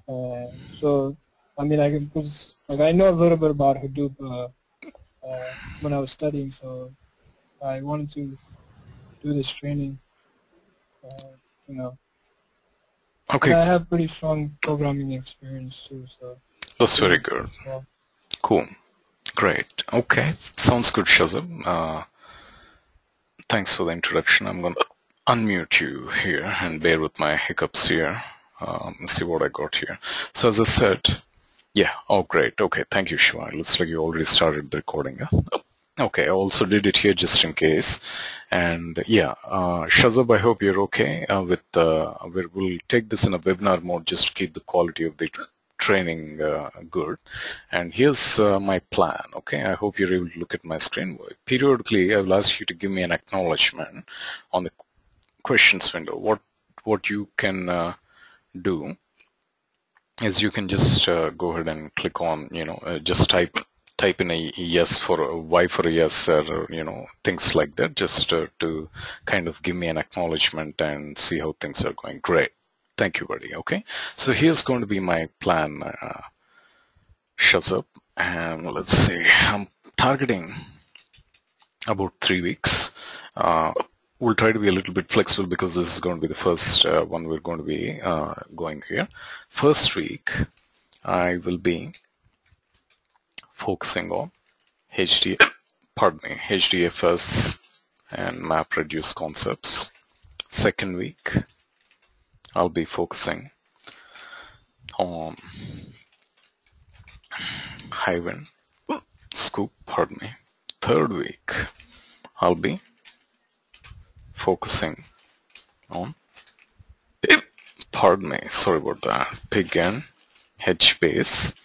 So I mean, I know a little bit about Hadoop when I was studying, so I wanted to do this training, you know, and Okay, I have pretty strong programming experience too, so that's very figured good. as well. Cool. Great. Okay. Sounds good, Shazab. Thanks for the introduction. I'm going to unmute you here and bear with my hiccups here. See what I got here. So as I said, yeah. Oh, great. Okay. Thank you, Shiva. It looks like you already started the recording. Huh? Okay. I also did it here just in case. And yeah, Shazab, I hope you're okay with, we'll take this in a webinar mode just to keep the quality of the training good. And here's my plan. Okay, I hope you're able to look at my screen. Periodically, I will ask you to give me an acknowledgement on the questions window. What you can do is you can just go ahead and click on, just type in a yes for a Y for a yes, or things like that, just to kind of give me an acknowledgement and see how things are going. Great. Thank you, buddy. Okay, so here's going to be my plan. Shazab, and let's see, I'm targeting about 3 weeks. We'll try to be a little bit flexible because this is going to be the first one we're going to be going here. First week, I will be focusing on HDFS and Map-reduce concepts. Second week, I'll be focusing on Hive and Sqoop. Third week, I'll be focusing on sorry about that, Pig and HBASE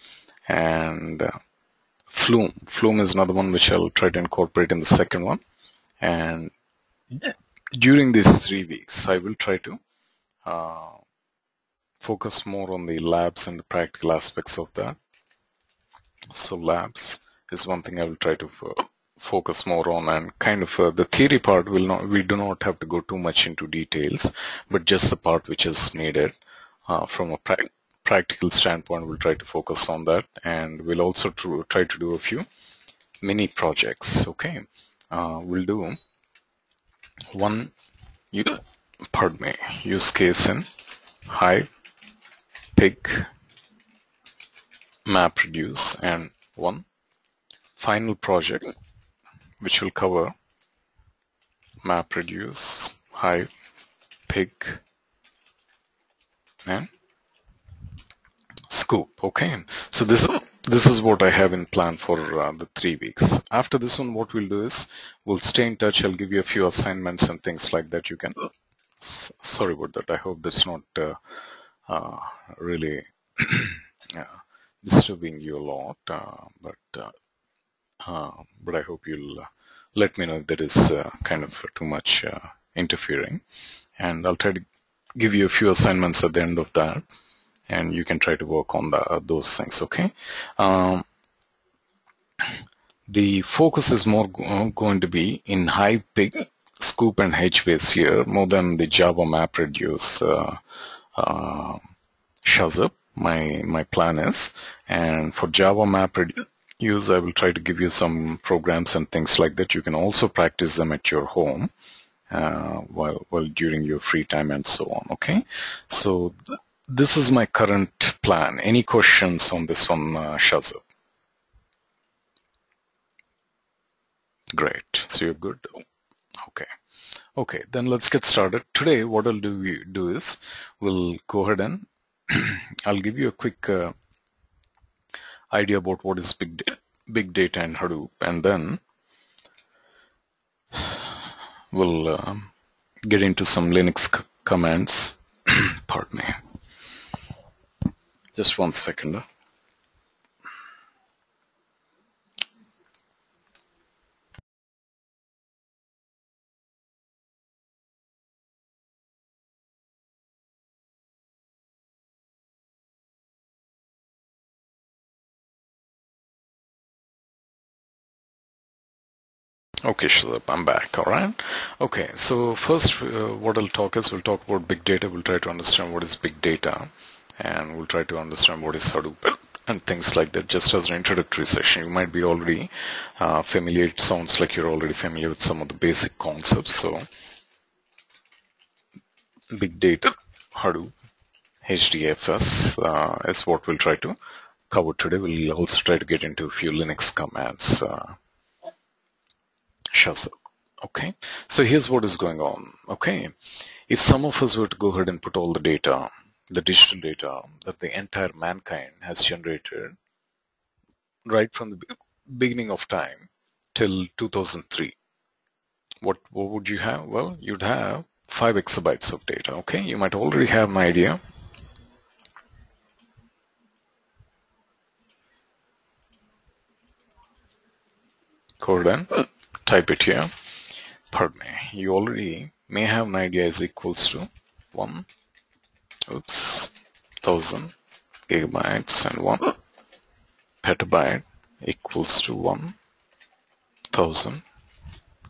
and Flume. Flume is another one which I'll try to incorporate in the second one. And during these 3 weeks, I will try to focus more on the labs and the practical aspects of that. So labs is one thing I will try to focus more on, and kind of the theory part we do not have to go too much into details, but just the part which is needed from a practical standpoint, we'll try to focus on that, and we'll also try to do a few mini projects. Okay, we'll do one use case in Hive, Pig, Map-reduce, and one final project which will cover Map-reduce, Hive, Pig, and Sqoop. Okay, so this is what I have in plan for the 3 weeks. After this one, what we'll do is we'll stay in touch. I'll give you a few assignments and things like that. You can. Sorry about that. I hope that's not really disturbing you a lot, but I hope you'll let me know if that is kind of too much interfering, and I'll try to give you a few assignments at the end of that, and you can try to work on those things. Okay, the focus is more going to be in Hive, Pig, Sqoop, and HBASE here, more than the Java Map-reduce. Shazab, my plan is, and for Java Map-reduce, I will try to give you some programs and things like that. You can also practice them at your home while during your free time and so on. Okay, so this is my current plan. Any questions on this one, Shazab? Great. So you're good. Okay. Then let's get started. Today, what I'll do is we'll go ahead and I'll give you a quick idea about what is big data and Hadoop, and then we'll get into some Linux commands. Pardon me. Just 1 second. Okay, Shazab, I'm back. All right. Okay, so first what we'll talk about big data. We'll try to understand what is big data, and we'll try to understand what is Hadoop and things like that. Just as an introductory session, you might be already familiar. It sounds like you're already familiar with some of the basic concepts. So Big Data, Hadoop, HDFS is what we'll try to cover today. We'll also try to get into a few Linux commands. Okay, so here's what is going on. Okay, if some of us were to go ahead and put all the data, the digital data that the entire mankind has generated right from the beginning of time till 2003, what would you have? Well, you'd have 5 exabytes of data. Okay, you might already have an idea. Go ahead and type it here. Pardon me, you already may have an idea is equals to 1,000 gigabytes and 1 petabyte equals to 1,000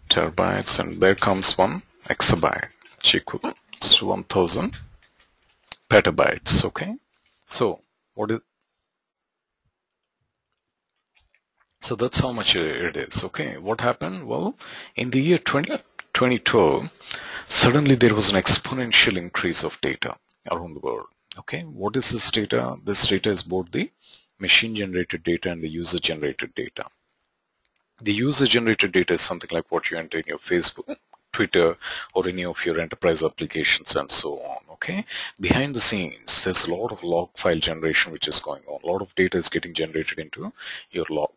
terabytes, and there comes 1 exabyte which equals to 1,000 petabytes. Okay, so so that's how much it is. Okay, what happened? Well, in the year 2012, suddenly there was an exponential increase of data around the world. Okay, what is this data? This data is both the machine-generated data and the user-generated data. The user-generated data is something like what you enter in your Facebook, Twitter, or any of your enterprise applications and so on. Okay, behind the scenes, there's a lot of log file generation which is going on. A lot of data is getting generated into your log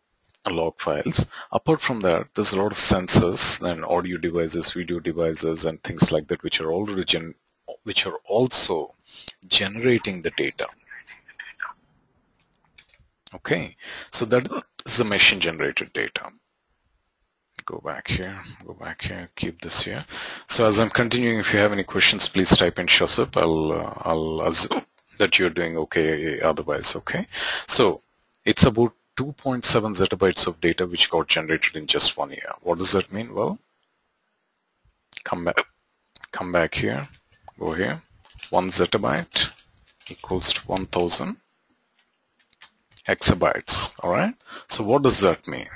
files. Apart from that, there's a lot of sensors and audio devices, video devices, and things like that which are already also generating the data. Okay, so that is the machine generated data. Go back here, keep this here. So as I'm continuing, if you have any questions, please type in Sqoop. I'll assume that you're doing okay otherwise. Okay, so it's about 2.7 zettabytes of data which got generated in just 1 year. What does that mean? Well, come back here, go here. 1 zettabyte equals to 1,000 exabytes. All right. So what does that mean?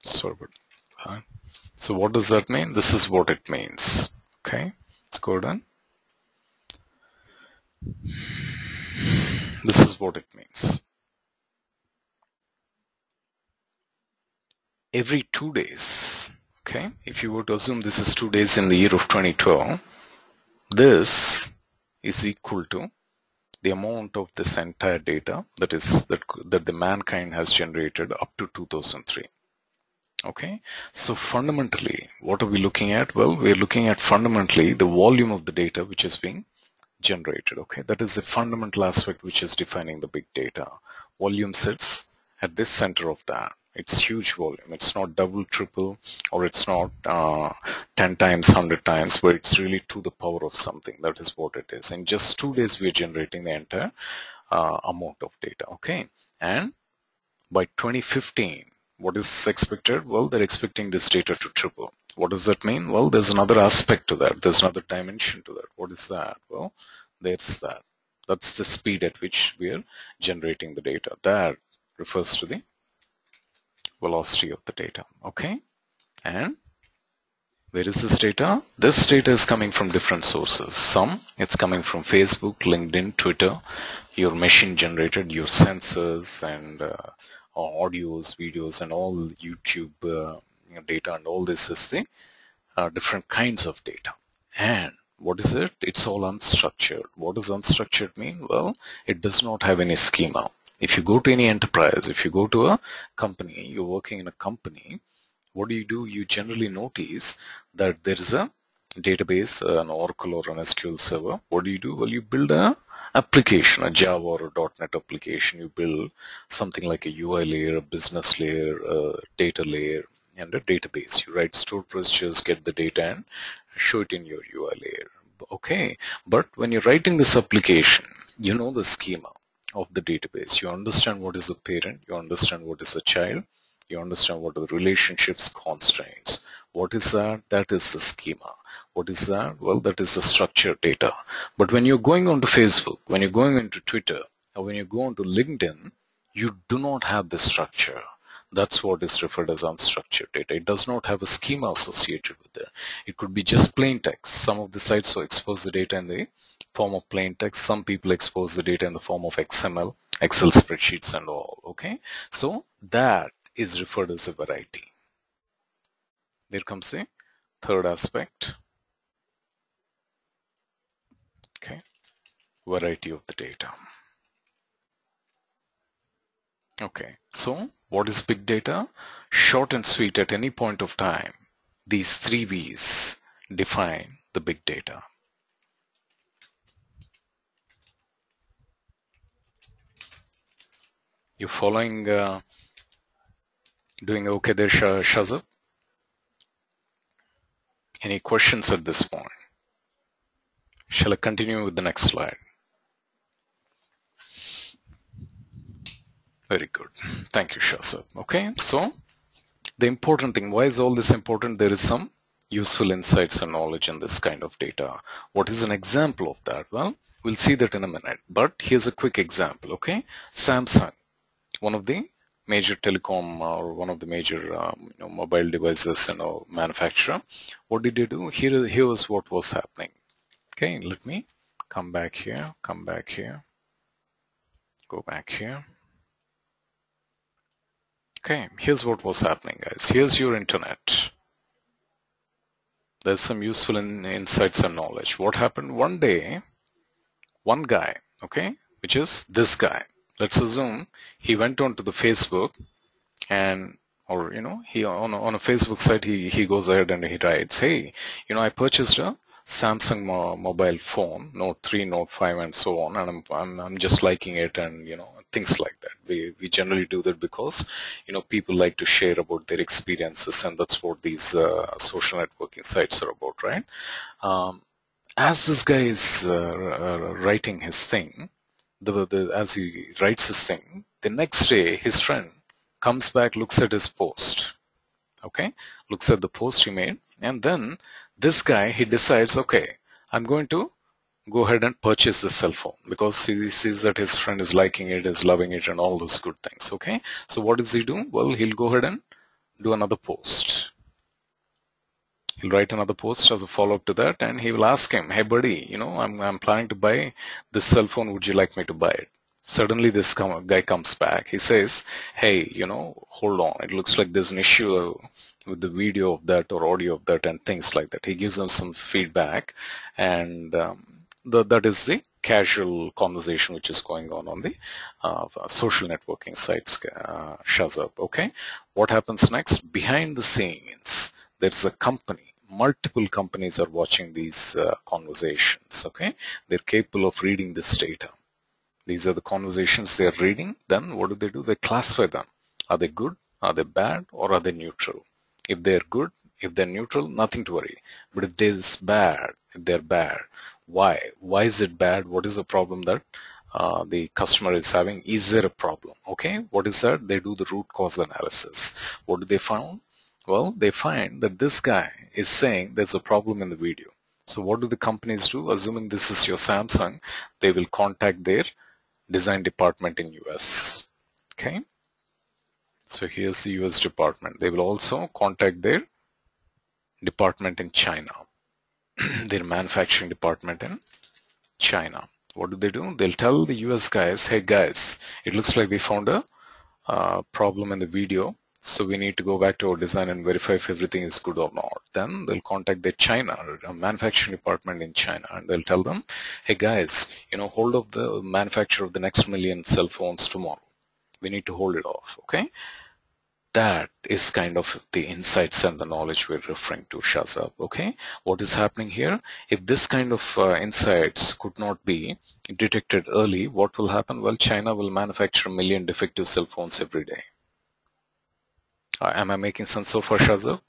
Sorry about that. So what does that mean? This is what it means. Okay. Let's go down. This is what it means. Every 2 days, okay, if you were to assume this is 2 days in the year of 2012, this is equal to the amount of this entire data that the mankind has generated up to 2003. Okay, so fundamentally, what are we looking at? Well, we're looking at fundamentally the volume of the data which is being generated. Okay, that is the fundamental aspect which is defining the big data. Volume sits at this center of that. It's huge volume. It's not double, triple, or it's not 10 times, 100 times, but it's really to the power of something. That is what it is. In just 2 days, we are generating the entire amount of data. Okay, and by 2015, what is expected? Well, they're expecting this data to triple. What does that mean? Well, there's another aspect to that. There's another dimension to that. What is that? Well, there's that. That's the speed at which we are generating the data. That refers to the velocity of the data. Okay, and where is this data? This data is coming from different sources. Some it's coming from Facebook, LinkedIn, Twitter, your machine generated, your sensors and audios, videos, and all YouTube data, and all this is the different kinds of data. And what is it? It's all unstructured. What does unstructured mean? Well, it does not have any schema. If you go to any enterprise, if you go to a company, you're working in a company, what do? You generally notice that there is a database, an Oracle or an SQL server. What do? Well, you build a application, a Java or a .NET application. You build something like a UI layer, a business layer, a data layer, and a database. You write stored procedures, get the data, and show it in your UI layer. Okay, but when you're writing this application, you know the schema of the database. You understand what is the parent, you understand what is the child, you understand what are the relationships, constraints. What is that? That is the schema. What is that? Well, that is the structured data. But when you're going onto Facebook, when you're going into Twitter, or when you go onto LinkedIn, you do not have the structure. That's what is referred as unstructured data. It does not have a schema associated with it. It could be just plain text. Some of the sites will expose the data in the form of plain text. Some people expose the data in the form of XML, Excel spreadsheets and all. Okay, so that is referred as a variety. There comes a third aspect. Okay, variety of the data. Okay, so what is big data? Short and sweet, at any point of time, these three V's define the big data. You following, doing okay there, Shazab? Any questions at this point? Shall I continue with the next slide? Very good. Thank you, Shazab. Okay, so the important thing, why is all this important? There is some useful insights and knowledge in this kind of data. What is an example of that? Well, we'll see that in a minute, but here's a quick example. Okay, Samsung, one of the major telecom or one of the major mobile devices manufacturer. What did they do? Here was what was happening. Okay, let me come back here, go back here. Okay, here's what was happening, guys. Here's your internet. There's some useful insights and knowledge. What happened one day, one guy, okay, which is this guy. Let's assume he went on to the Facebook and, or, he on a Facebook site, he goes ahead and he writes, hey, I purchased a Samsung mobile phone, Note 3, Note 5, and so on, and I'm just liking it, and things like that. We generally do that because people like to share about their experiences, and that's what these social networking sites are about, right? As this guy is writing his thing, as he writes his thing, the next day his friend comes back, looks at his post, okay, looks at the post he made, and then this guy, he decides, okay, I'm going to go ahead and purchase this cell phone because he sees that his friend is liking it, is loving it, and all those good things. Okay, so what does he do? Well, he'll go ahead and do another post. He'll write another post as a follow-up to that, and he will ask him, hey buddy, I'm planning to buy this cell phone, would you like me to buy it? Suddenly this guy comes back. He says, hey, hold on, it looks like there's an issue with the video of that or audio of that and things like that. He gives them some feedback, and that is the casual conversation which is going on the social networking sites, Shazab. Okay, what happens next? Behind the scenes, there's a company. Multiple companies are watching these conversations. Okay, they're capable of reading this data. These are the conversations they're reading. Then what do? They classify them. Are they good? Are they bad? Or are they neutral? If they're good, if they're neutral, nothing to worry. But if they're bad, why? Why is it bad? What is the problem that the customer is having? Is there a problem? Okay, what is that? They do the root cause analysis. What do they find? Well, they find that this guy is saying there's a problem in the video. So what do the companies do? Assuming this is your Samsung, they will contact their design department in US. Okay, so here's the US department. They will also contact their department in China, their manufacturing department in China. What do? They'll tell the US guys, hey guys, it looks like we found a problem in the video, so we need to go back to our design and verify if everything is good or not. Then they'll contact their China, manufacturing department in China, and they'll tell them, hey guys, hold up the manufacture of the next million cell phones tomorrow. We need to hold it off, okay? That is kind of the insights and the knowledge we're referring to, Shazab, okay? What is happening here? If this kind of insights could not be detected early, what will happen? Well, China will manufacture 1 million defective cell phones every day. Am I making sense so far, Shazab?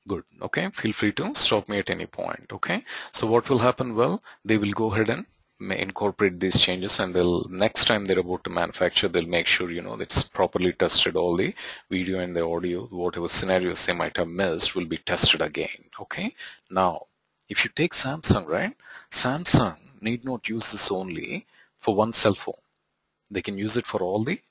Good, okay? Feel free to stop me at any point, okay? So what will happen? Well, they will go ahead and may incorporate these changes, and they'll next time they're about to manufacture, they'll make sure that it's properly tested. All the video and the audio, whatever scenarios they might have missed, will be tested again. Okay. Now, if you take Samsung, right? Samsung need not use this only for one cell phone. They can use it for all the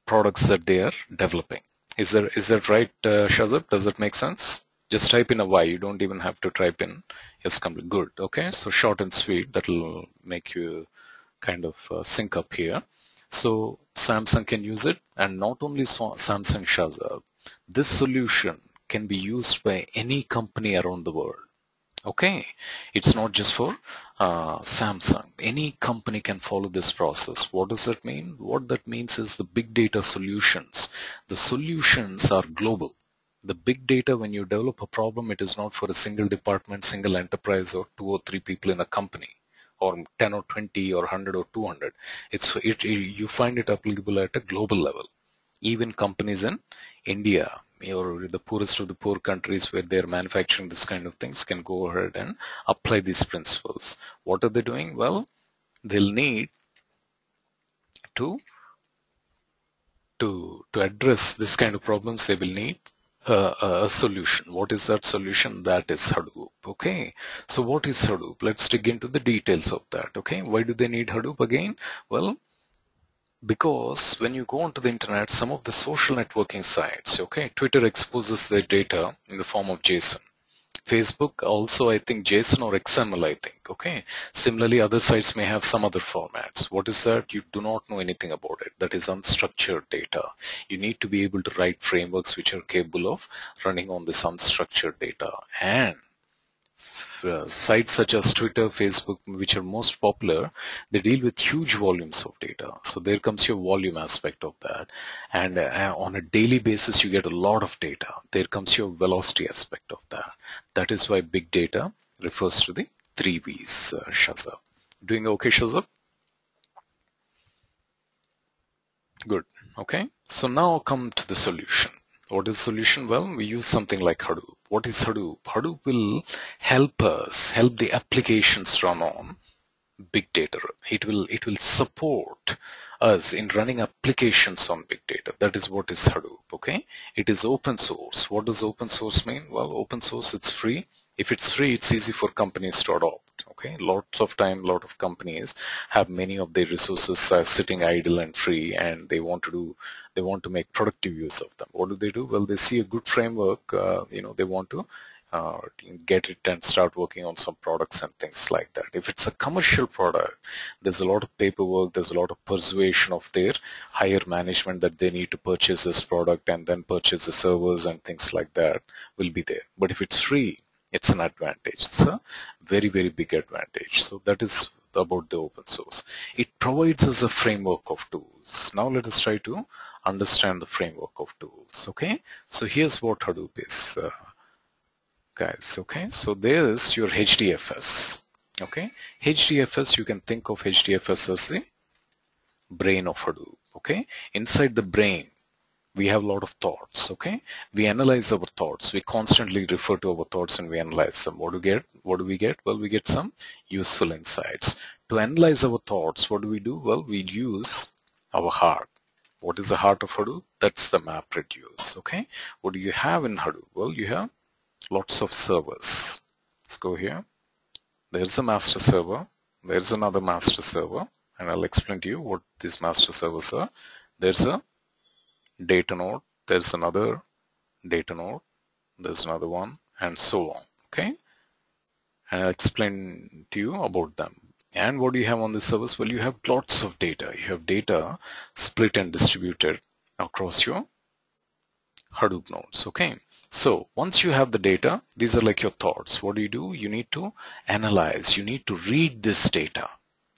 products that they are developing. Is that right, Shazab? Does that make sense? Just type in a Y. You don't even have to type in yes, complete. Good. Okay. So short and sweet. That'll make you kind of sync up here. So Samsung can use it, and not only Samsung, Shazab. This solution can be used by any company around the world. Okay, it's not just for Samsung. Any company can follow this process. What does that mean? What that means is the big data solutions. The solutions are global. The big data, when you develop a problem, it is not for a single department, single enterprise, or 2 or 3 people in a company, or 10 or 20 or 100 or 200. You find it applicable at a global level. Even companies in India, or the poorest of the poor countries where they're manufacturing this kind of things, can go ahead and apply these principles. What are they doing? Well, they'll need to address this kind of problems. They will need a solution. What is that solution? That is Hadoop. Okay, so what is Hadoop? Let's dig into the details of that. Okay, why do they need Hadoop again? Well, because when you go onto the internet, some of the social networking sites, okay, Twitter exposes their data in the form of JSON. Facebook also, I think, JSON or XML, I think, okay. Similarly, other sites may have some other formats. What is that? You do not know anything about it. That is unstructured data. You need to be able to write frameworks which are capable of running on this unstructured data. And sites such as Twitter, Facebook, which are most popular, they deal with huge volumes of data. So there comes your volume aspect of that. And on a daily basis, you get a lot of data. There comes your velocity aspect of that. That is why big data refers to the 3 V's, Shazab. Doing okay, Shazab? Good. Okay. So now come to the solution. What is the solution? Well, we use something like Hadoop. What is Hadoop? Hadoop will help the applications run on big data. It will support us in running applications on big data. That is what is Hadoop. Okay. It is open source. What does open source mean? Well, open source, it's free. If it's free, it's easy for companies to adopt. Okay, lots of time, lot of companies have many of their resources sitting idle and free, and they want to make productive use of them. What do? Well, they see a good framework. They want to get it and start working on some products and things like that. If it's a commercial product, there's a lot of paperwork, there's a lot of persuasion of their higher management that they need to purchase this product and then purchase the servers and things like that will be there. But if it's free, it's an advantage. It's a very, very big advantage. So that is about the open source. It provides us a framework of tools. Now let us try to understand the framework of tools. Okay, so here's what Hadoop is, guys. Okay, so there is your HDFS. Okay, HDFS, you can think of HDFS as the brain of Hadoop. Okay, inside the brain we have a lot of thoughts. Okay, we analyze our thoughts. We constantly refer to our thoughts and we analyze them. What do we get? Well, we get some useful insights. To analyze our thoughts, what do? Well, we use our heart. What is the heart of Hadoop? That's the Map-reduce. Okay, what do you have in Hadoop? Well, you have lots of servers. Let's go here. There's a master server. There's another master server, and I'll explain to you what these master servers are. There's a data node, there's another data node, there's another one, and so on. Okay, and I'll explain to you about them. And what do you have on the servers? Well, you have lots of data. You have data split and distributed across your Hadoop nodes. Okay, so once you have the data, these are like your thoughts. What do? You need to analyze. You need to read this data,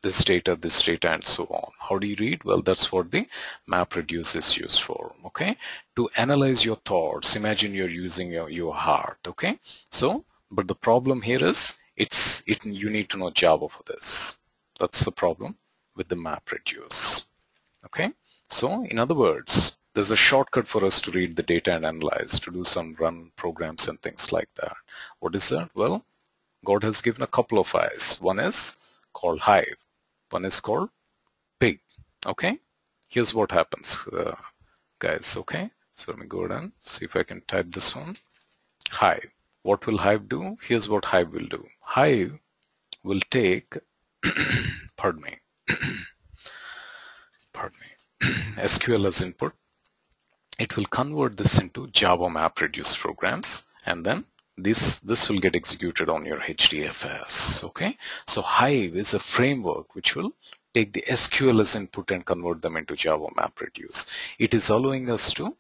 and so on. How do you read? Well, that's what the Map-reduce is used for. Okay, to analyze your thoughts. Imagine you're using your heart. Okay, so but the problem here is you need to know Java for this. That's the problem with the Map-reduce. Okay, so in other words, there's a shortcut for us to read the data and analyze, to do some run programs and things like that. What is that? Well, God has given a couple of eyes. One is called Hive. One is called Pig. Okay. Here's what happens, guys. Okay. So let me go ahead and see if I can type this one. Hive. What will Hive do? Here's what Hive will do. Hive will take, pardon me, SQL as input. It will convert this into Java Map-reduce programs, and then this will get executed on your HDFS. Okay, so Hive is a framework which will take the SQL as input and convert them into Java Map-reduce. It is allowing us to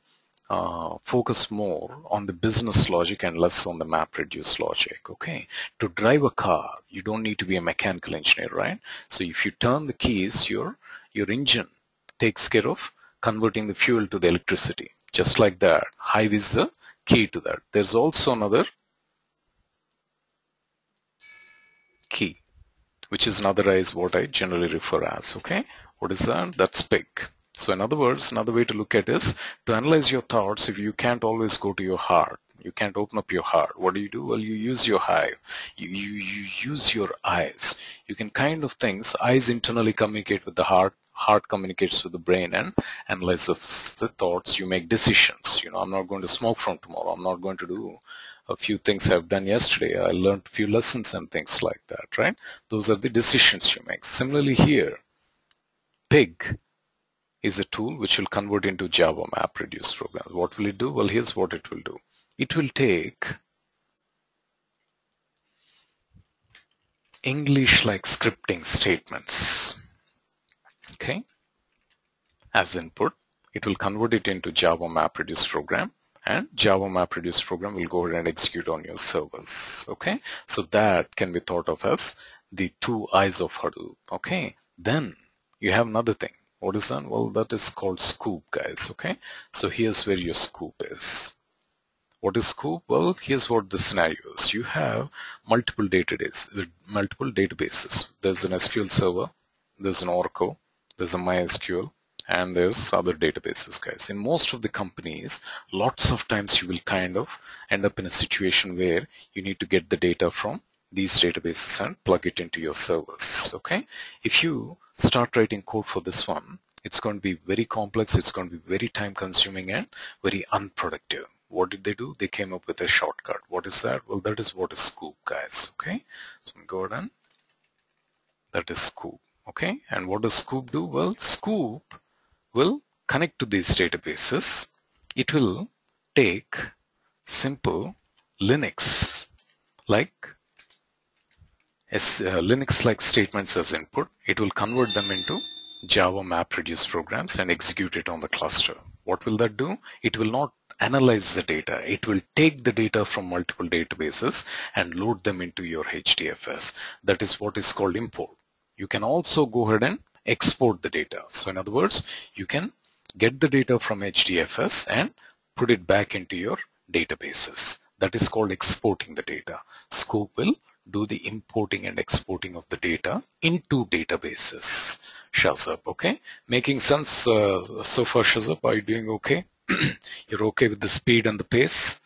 focus more on the business logic and less on the map-reduce logic. Okay, to drive a car, you don't need to be a mechanical engineer, right? So if you turn the keys, your engine takes care of converting the fuel to the electricity. Just like that, Hive is the key to that. There's also another key, which is another is what I generally refer as. Okay, what is that? That's Pig. So in other words, another way to look at it is to analyze your thoughts. If you can't always go to your heart, you can't open up your heart, what do? Well, you use your Hive. You use your eyes. You can kind of things. Eyes internally communicate with the heart. Heart communicates with the brain and analyzes the thoughts. You make decisions. You know, I'm not going to smoke from tomorrow. I'm not going to do a few things I've done yesterday. I learned a few lessons and things like that, right? Those are the decisions you make. Similarly here, Pig is a tool which will convert into Java Map-reduce programs. What will it do? Well, here's what it will do. It will take English-like scripting statements, okay, as input. It will convert it into Java Map-reduce program, and Java Map-reduce program will go ahead and execute on your servers. Okay, so that can be thought of as the two eyes of Hadoop. Okay, then you have another thing. What is that? Well, that is called Sqoop, guys. Okay, so here's where your Sqoop is. What is Sqoop? Well, here's what the scenario is. You have multiple databases. There's an SQL server, there's an Oracle, there's a MySQL, and there's other databases, guys. In most of the companies, lots of times you will kind of end up in a situation where you need to get the data from these databases and plug it into your servers. Okay, if you start writing code for this one, it's going to be very complex, it's going to be very time consuming and very unproductive. What did they do? They came up with a shortcut. What is that? Well, that is what is Sqoop, guys. Okay, so go ahead and that is Sqoop. Okay, and what does Sqoop do? Well, Sqoop will connect to these databases. It will take simple Linux like Linux-like statements as input. It will convert them into Java Map-reduce programs and execute it on the cluster. What will that do? It will not analyze the data. It will take the data from multiple databases and load them into your HDFS. That is what is called import. You can also go ahead and export the data. So in other words, you can get the data from HDFS and put it back into your databases. That is called exporting the data. Sqoop will do the importing and exporting of the data into databases. Shazab, okay? Making sense so far, Shazab? Are you doing okay? You're okay with the speed and the pace?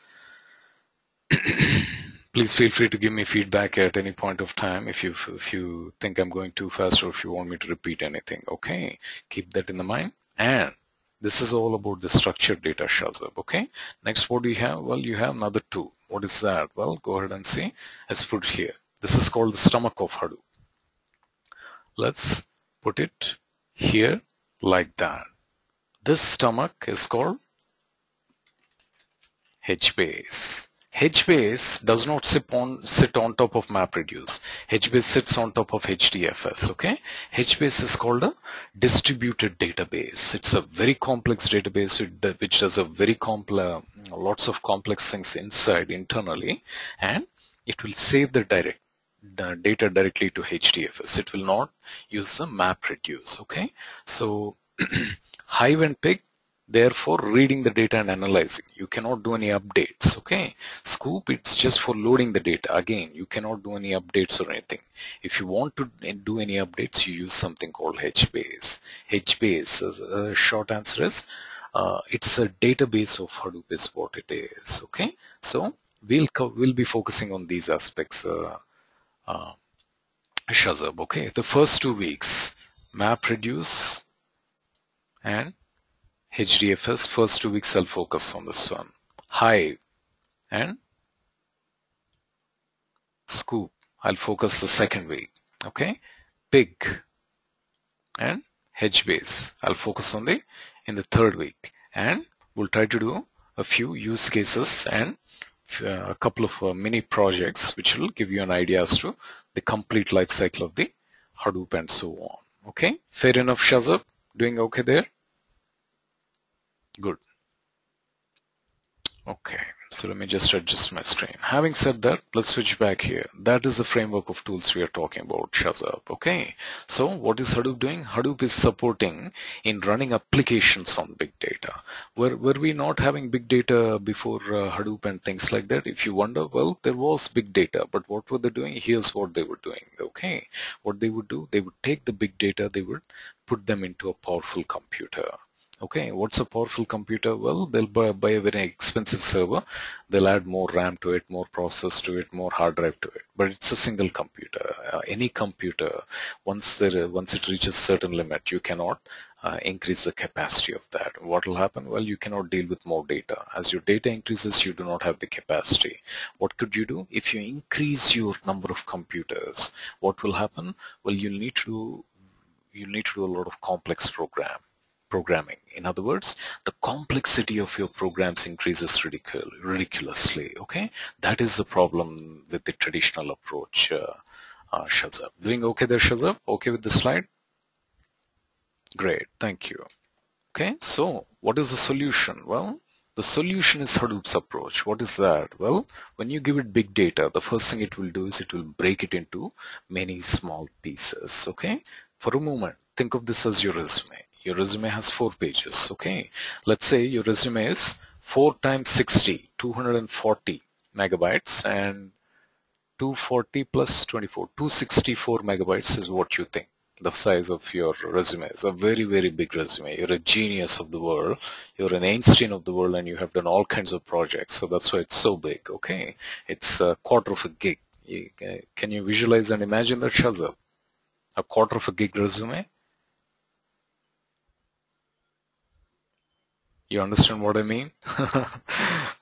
Please feel free to give me feedback at any point of time if you think I'm going too fast or if you want me to repeat anything. Okay, keep that in the mind. And this is all about the structured data, Shazab. Okay, next what do you have? Well, you have another tool. What is that? Well, go ahead and see. Let's put it here. This is called the stomach of Hadoop. Let's put it here like that. This stomach is called HBASE. HBASE does not sit on top of MapReduce. HBASE sits on top of HDFS. Okay, HBASE is called a distributed database. It's a very complex database which does a very complex, lots of complex things inside internally, and it will save the data directly to HDFS. It will not use the MapReduce. Okay, so Hive and Pig, therefore reading the data and analyzing. You cannot do any updates. Okay, Sqoop, it's just for loading the data. Again, you cannot do any updates or anything. If you want to do any updates, you use something called HBASE. HBASE, short answer is it's a database of Hadoop is what it is. Okay, so we'll be focusing on these aspects Shazab. Okay, the first 2 weeks, Map-reduce and HDFS, first 2 weeks I'll focus on this one. Hive and Sqoop, I'll focus the second week. Okay, Big and HBASE, I'll focus on in the third week, and we'll try to do a few use cases and a couple of mini projects which will give you an idea as to the complete life cycle of the Hadoop and so on. Okay, fair enough, Shazab? Doing okay there? Good. Okay, so let me just adjust my screen. Having said that, let's switch back here. That is the framework of tools we are talking about, Shazab. Okay, so what is Hadoop doing? Hadoop is supporting in running applications on big data. Were we not having big data before Hadoop and things like that? If you wonder, well, there was big data, but what were they doing? Here's what they were doing. Okay, what they would do, they would take the big data, they would put them into a powerful computer. Okay, what's a powerful computer? Well, they'll buy a very expensive server. They'll add more RAM to it, more process to it, more hard drive to it. But it's a single computer. Any computer, once it reaches certain limit, you cannot increase the capacity of that. What will happen? Well, you cannot deal with more data. As your data increases, you do not have the capacity. What could you do? If you increase your number of computers, what will happen? Well, you need to do a lot of complex programming. In other words, the complexity of your programs increases ridiculously. Okay, that is the problem with the traditional approach. Shazab, doing okay there, Shazab? Okay with the slide? Great, thank you. Okay, so what is the solution? Well, the solution is Hadoop's approach. What is that? Well, when you give it big data, the first thing it will do is it will break it into many small pieces. Okay, for a moment, think of this as your resume. Your resume has 4 pages. Okay, let's say your resume is 4 times 60, 240 megabytes, and 240 plus 24, 264 megabytes is what you think the size of your resume is. A very, very big resume. You're a genius of the world. You're an Einstein of the world, and you have done all kinds of projects. So that's why it's so big. Okay, it's a quarter of a gig. Can you visualize and imagine that, Shazab? A quarter of a gig resume? You understand what I mean?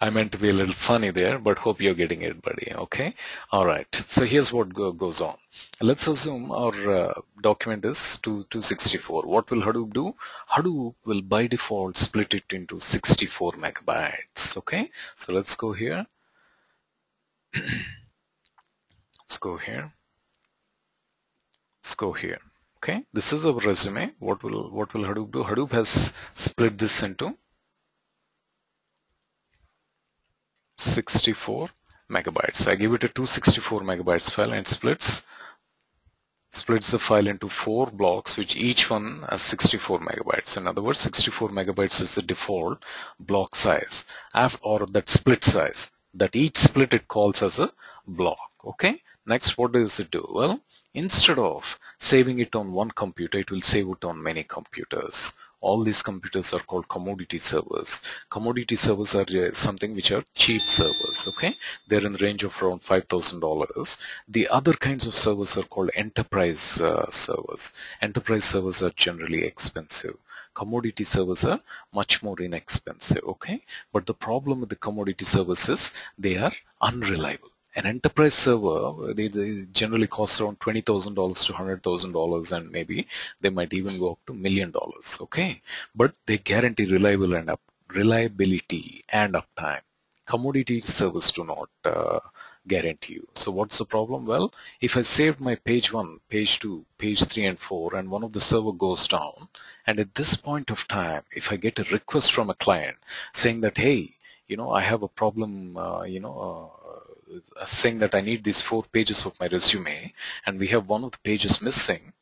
I meant to be a little funny there, but hope you're getting it, buddy. Okay. All right. So here's what goes on. Let's assume our document is 264. What will Hadoop do? Hadoop will by default split it into 64 megabytes. Okay. So let's go here. Let's go here. Let's go here. Okay. This is our resume. What will Hadoop do? Hadoop has split this into 64 megabytes. I give it a 264 megabytes file, and splits the file into 4 blocks, which each one has 64 megabytes. In other words, 64 megabytes is the default block size, or that split size. That each split it calls as a block. Okay. Next, what does it do? Well, instead of saving it on one computer, it will save it on many computers. All these computers are called commodity servers. Commodity servers are something which are cheap servers. Okay, they're in the range of around $5,000. The other kinds of servers are called enterprise servers. Enterprise servers are generally expensive. Commodity servers are much more inexpensive. Okay, but the problem with the commodity servers is they are unreliable. An enterprise server, they generally cost around $20,000 to $100,000, and maybe they might even go up to $1 million. Okay, but they guarantee reliability and uptime. Commodity servers do not guarantee you. So what's the problem? Well, if I saved my page 1, page 2, page 3 and 4, and one of the server goes down, and at this point of time, if I get a request from a client saying that, hey, I have a problem, saying that I need these 4 pages of my resume, and we have one of the pages missing,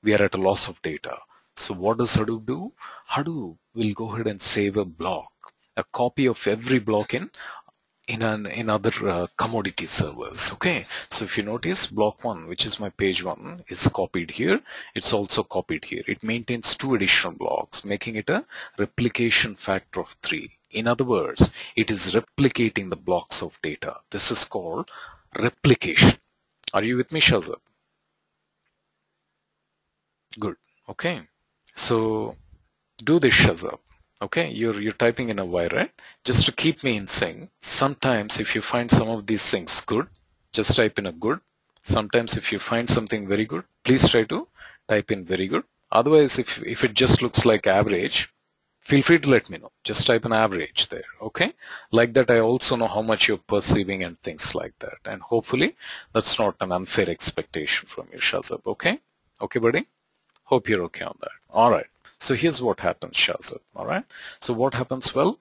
we are at a loss of data. So what does Hadoop do? Hadoop will go ahead and save a block, a copy of every block in other commodity servers. Okay, so if you notice, block 1, which is my page 1, is copied here. It's also copied here. It maintains 2 additional blocks, making it a replication factor of 3. In other words, it is replicating the blocks of data. This is called replication. Are you with me, Shazab? Good. Okay. So do this Shazab. Okay, you're typing in a Y, right? Just to keep me in sync. Sometimes if you find some of these things good, just type in a good. Sometimes if you find something very good, please try to type in very good. Otherwise, if it just looks like average, feel free to let me know. Just type an average there, okay? Like that I also know how much you're perceiving and things like that. And hopefully that's not an unfair expectation from you, Shazab, okay? Okay, buddy? Hope you're okay on that. All right. So here's what happens, Shazad. All right. So what happens? Well,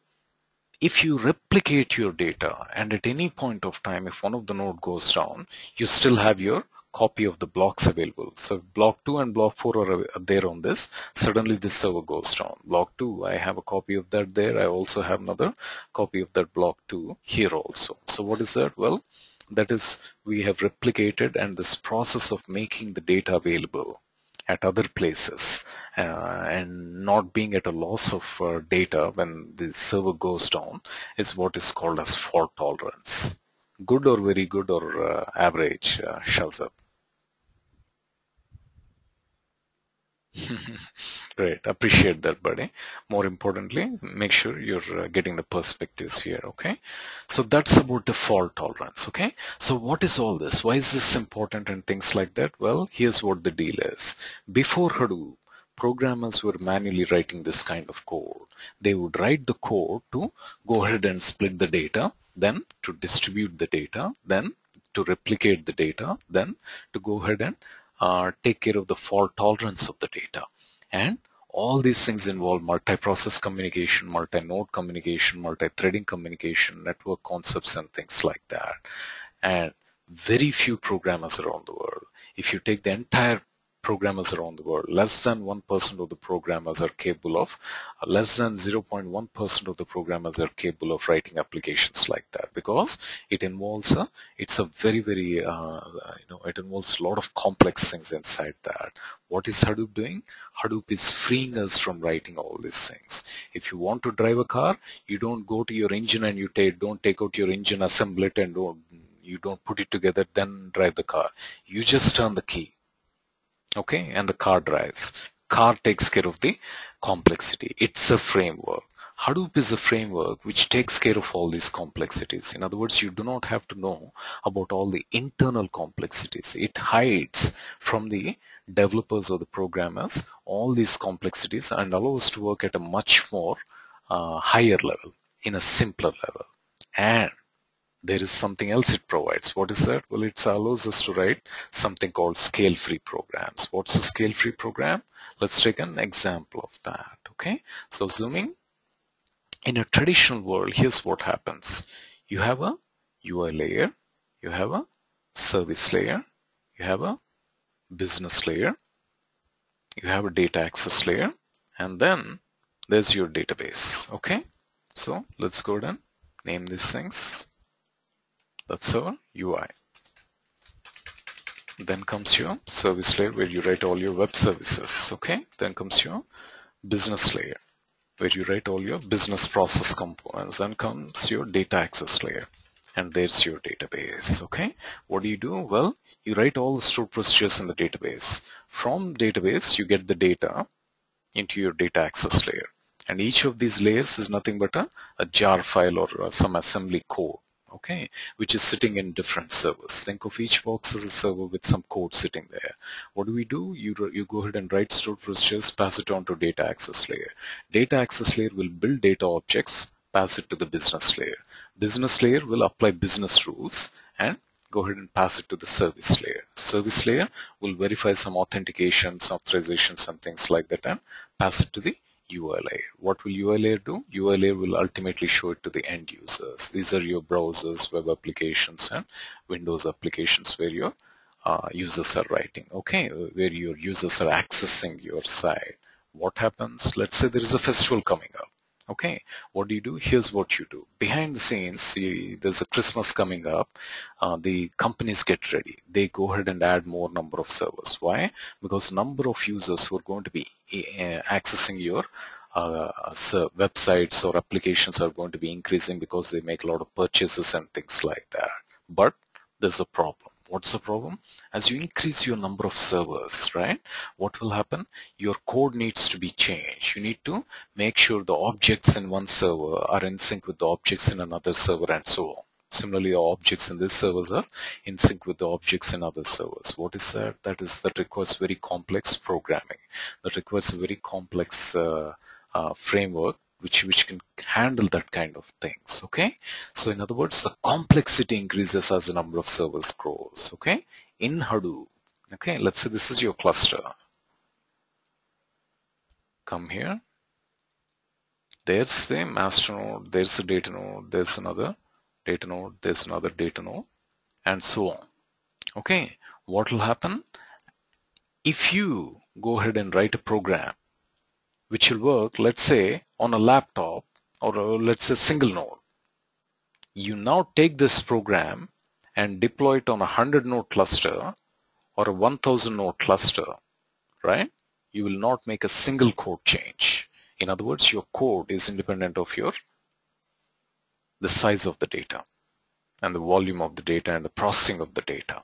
if you replicate your data and at any point of time, if one of the node goes down, you still have your copy of the blocks available. So if block 2 and block 4 are there on this, suddenly this server goes down. Block 2, I have a copy of that there. I also have another copy of that block 2 here also. So what is that? Well, that is we have replicated, and this process of making the data available at other places and not being at a loss of data when the server goes down is what is called as fault tolerance. Good or very good or average, Shazab? Great, appreciate that, buddy. More importantly, make sure you're getting the perspectives here, okay? So that's about the fault tolerance, okay? So what is all this? Why is this important and things like that? Well, here's what the deal is. Before Hadoop, programmers were manually writing this kind of code. They would write the code to go ahead and split the data, then to distribute the data, then to replicate the data, then to go ahead and take care of the fault tolerance of the data. And all these things involve multi-process communication, multi-node communication, multi-threading communication, network concepts and things like that. And very few programmers around the world. If you take the entire programmers around the world, less than 1% of the programmers are capable of, less than 0.1% of the programmers are capable of writing applications like that, because it involves it's a very, very, it involves a lot of complex things inside that. What is Hadoop doing? Hadoop is freeing us from writing all these things. If you want to drive a car, you don't go to your engine and you don't take out your engine, assemble it, and you don't put it together, then drive the car. You just turn the key. Okay, and the car drives. Car takes care of the complexity. It's a framework. Hadoop is a framework which takes care of all these complexities. In other words, you do not have to know about all the internal complexities. It hides from the developers or the programmers all these complexities and allows us to work at a much more higher level, in a simpler level. And there is something else it provides. What is that? Well, it allows us to write something called scale-free programs. What's a scale-free program? Let's take an example of that. Okay, so zooming. In a traditional world, here's what happens. You have a UI layer, you have a service layer, you have a business layer, you have a data access layer, and then there's your database. Okay, so let's go ahead and name these things. That's our UI. Then comes your service layer where you write all your web services. Okay. Then comes your business layer where you write all your business process components. Then comes your data access layer. And there's your database. Okay. What do? Well, you write all the stored procedures in the database. From database, you get the data into your data access layer. And each of these layers is nothing but a jar file or some assembly code. Okay, which is sitting in different servers. Think of each box as a server with some code sitting there. What do? You go ahead and write stored procedures, pass it on to data access layer. Data access layer will build data objects, pass it to the business layer. Business layer will apply business rules and go ahead and pass it to the service layer. Service layer will verify some authentications, authorizations and things like that and pass it to the UI layer. What will UI layer do? UI layer will ultimately show it to the end users. These are your browsers, web applications and Windows applications where your users are writing, okay, where your users are accessing your site. What happens? Let's say there is a festival coming up. Okay, what do? Here's what you do. Behind the scenes, there's a Christmas coming up. The companies get ready. They go ahead and add more number of servers. Why? Because number of users who are going to be accessing your websites or applications are going to be increasing because they make a lot of purchases and things like that. But there's a problem. What's the problem? As you increase your number of servers, right, what will happen? Your code needs to be changed. You need to make sure the objects in one server are in sync with the objects in another server and so on. Similarly, the objects in this servers are in sync with the objects in other servers. What is that? That requires very complex programming. That requires a very complex framework which can handle that kind of things. Okay, so in other words, the complexity increases as the number of servers grows. Okay, in Hadoop. Okay, let's say this is your cluster. Come here. There's the master node, there's a data node, there's another data node, there's another data node, and so on. Okay, what will happen? If you go ahead and write a program which will work, let's say, on a laptop or let's say single node, you now take this program and deploy it on a 100 node cluster or a 1000 node cluster, right? You will not make a single code change. In other words, your code is independent of the size of the data and the volume of the data and the processing of the data.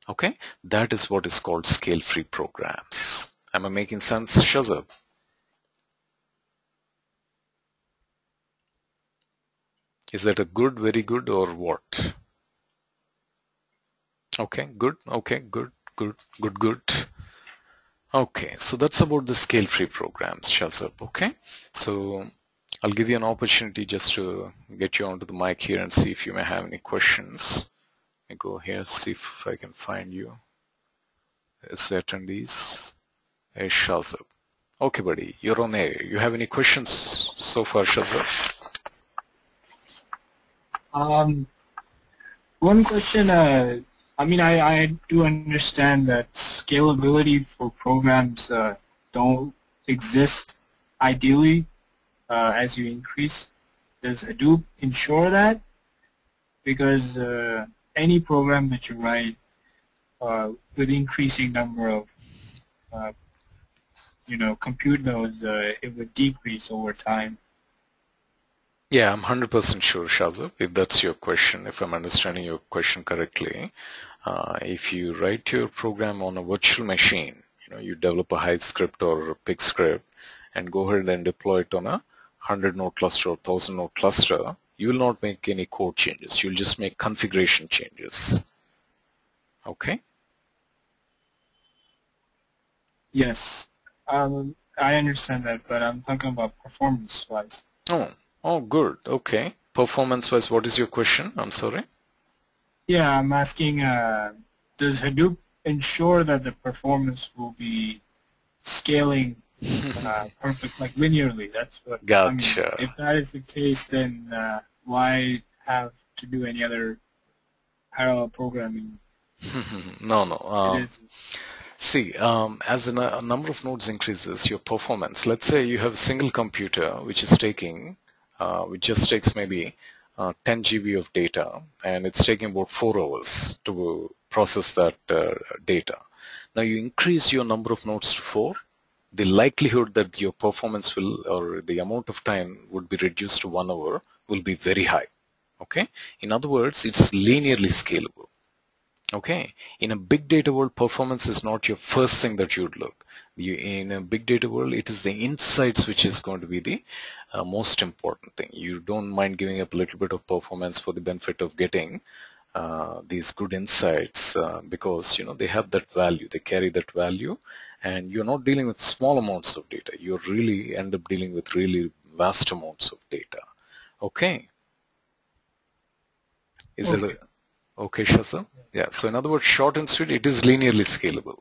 Okay, that is what is called scale-free programs. Am I making sense, Shazab? Is that a good, very good, or what? Okay, good. Okay, good, good, good, good. Okay, so that's about the scale-free programs, Shazab. Okay, so I'll give you an opportunity just to get you onto the mic here and see if you may have any questions. I go here, see if I can find you. As attendees, hey Shazab. Okay, buddy, you're on air. You have any questions so far, Shazab? One question, I mean, I do understand that scalability for programs don't exist ideally as you increase. Does Hadoop ensure that? Because any program that you write with increasing number of compute nodes, it would decrease over time. Yeah, I'm 100% sure, Shazab, if that's your question, if I'm understanding your question correctly. If you write your program on a virtual machine, you develop a Hive script or a Pig script and go ahead and deploy it on a 100 node cluster or 1000 node cluster, you will not make any code changes. You'll just make configuration changes. Okay? Yes, I understand that, but I'm talking about performance-wise. Oh, good. Okay. Performance-wise, what is your question? I'm sorry. Yeah, I'm asking, does Hadoop ensure that the performance will be scaling perfect, like linearly? That's what. Gotcha. I mean, if that is the case, then why have to do any other parallel programming? No. See, as the number of nodes increases, your performance. Let's say you have a single computer which is taking, which just takes maybe 10 GB of data, and it's taking about 4 hours to process that data. Now you increase your number of nodes to 4, the likelihood that your performance will, or the amount of time would be reduced to 1 hour will be very high. Okay? In other words, it's linearly scalable. Okay, in a big data world, performance is not your first thing that you would look. In a big data world, it is the insights which is going to be the most important thing. You don't mind giving up a little bit of performance for the benefit of getting these good insights because they have that value, they carry that value, and you're not dealing with small amounts of data. You really end up dealing with really vast amounts of data. Okay. Is it okay, Shasa? Yeah, so in other words, short and sweet, it is linearly scalable,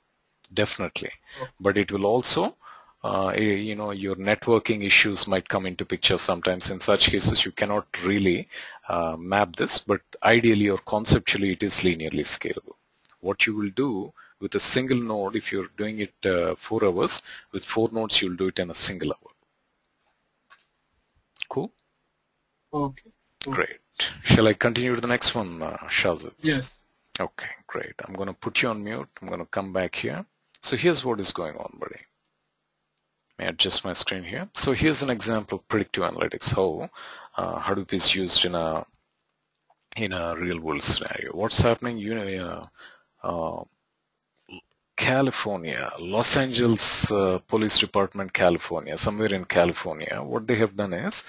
definitely. But it will also, your networking issues might come into picture sometimes. In such cases, you cannot really map this, but ideally or conceptually, it is linearly scalable. What you will do with a single node, if you're doing it 4 hours, with 4 nodes, you'll do it in a single hour. Cool? Okay. Great. Shall I continue to the next one, Shazad? Yes. Okay, great. I'm going to put you on mute. I'm going to come back here. So here's what is going on, buddy. May I adjust my screen here? So here's an example of predictive analytics, how Hadoop is used in a in a real world scenario. What's happening? California, Los Angeles Police Department, California, somewhere in California, what they have done is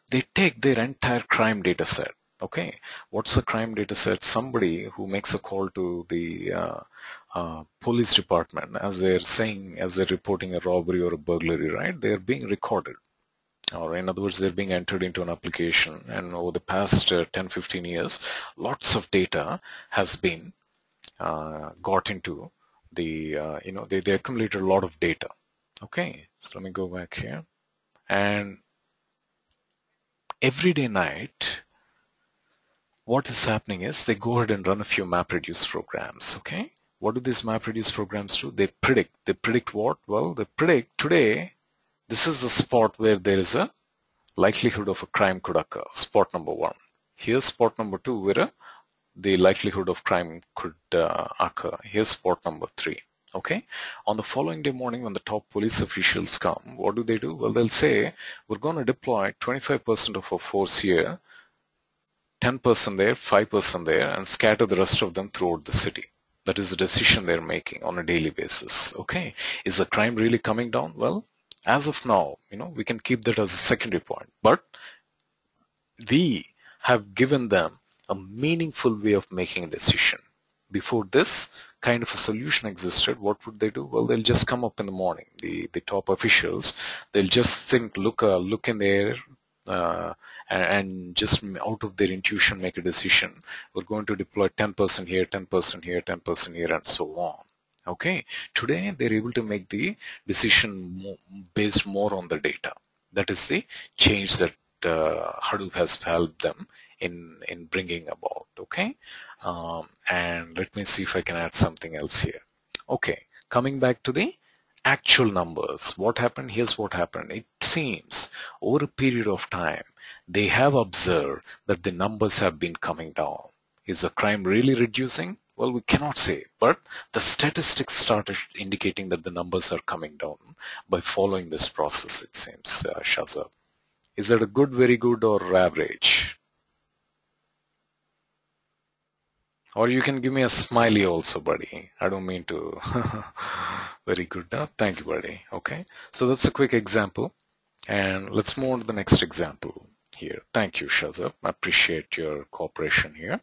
they take their entire crime data set. Okay, what's a crime data set? Somebody who makes a call to the police department as they're reporting a robbery or a burglary, right? They're being recorded. Or in other words, they're being entered into an application, and over the past 10-15 years, lots of data has been got into the, they accumulated a lot of data. Okay, so let me go back here. And every night, what is happening is they go ahead and run a few map-reduce programs. Okay, what do these map-reduce programs do? They predict. They predict what? Well, they predict today, this is the spot where there is a likelihood of a crime could occur. Spot number 1. Here's spot number 2 where the likelihood of crime could occur. Here's spot number 3. Okay. On the following day morning, when the top police officials come, what do? Well, they'll say, we're going to deploy 25% of our force here, 10% there, 5% there, and scatter the rest of them throughout the city. That is the decision they're making on a daily basis. Okay. Is the crime really coming down? Well, as of now, we can keep that as a secondary point, but we have given them a meaningful way of making a decision. Before this kind of a solution existed, what would they do? Well, they'll just come up in the morning, the top officials, they'll just think, look in the air, and just out of their intuition make a decision. We're going to deploy 10% here, 10% here, 10% here, and so on. Okay, today they're able to make the decision based more on the data. That is the change that Hadoop has helped them in bringing about. Okay, and let me see if I can add something else here. Okay, coming back to the actual numbers, what happened? Here's what happened. It seems over a period of time they have observed that the numbers have been coming down. Is the crime really reducing? Well, we cannot say, but the statistics started indicating that the numbers are coming down by following this process, it seems, Shazab. Is that a good, very good, or average? Or you can give me a smiley also, buddy. I don't mean to. Very good. Thank you, buddy. Okay. So that's a quick example. And let's move on to the next example here. Thank you, Shazab. I appreciate your cooperation here.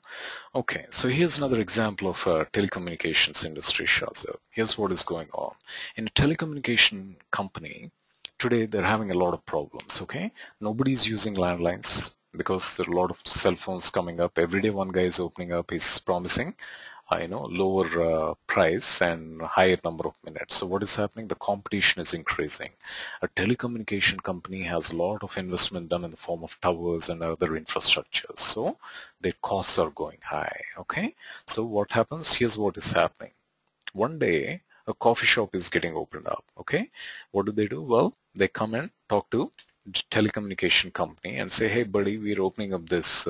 Okay. So here's another example of a telecommunications industry, Shazab. Here's what is going on. In a telecommunication company, today they're having a lot of problems. Okay. Nobody's using landlines, because there are a lot of cell phones coming up. Every day one guy is opening up, he's promising lower price and higher number of minutes. So what is happening? The competition is increasing. A telecommunication company has a lot of investment done in the form of towers and other infrastructures. So their costs are going high. Okay. So what happens? Here's what is happening. One day a coffee shop is getting opened up. Okay. What do? Well, they come and talk to telecommunication company and say, hey buddy, we're opening up this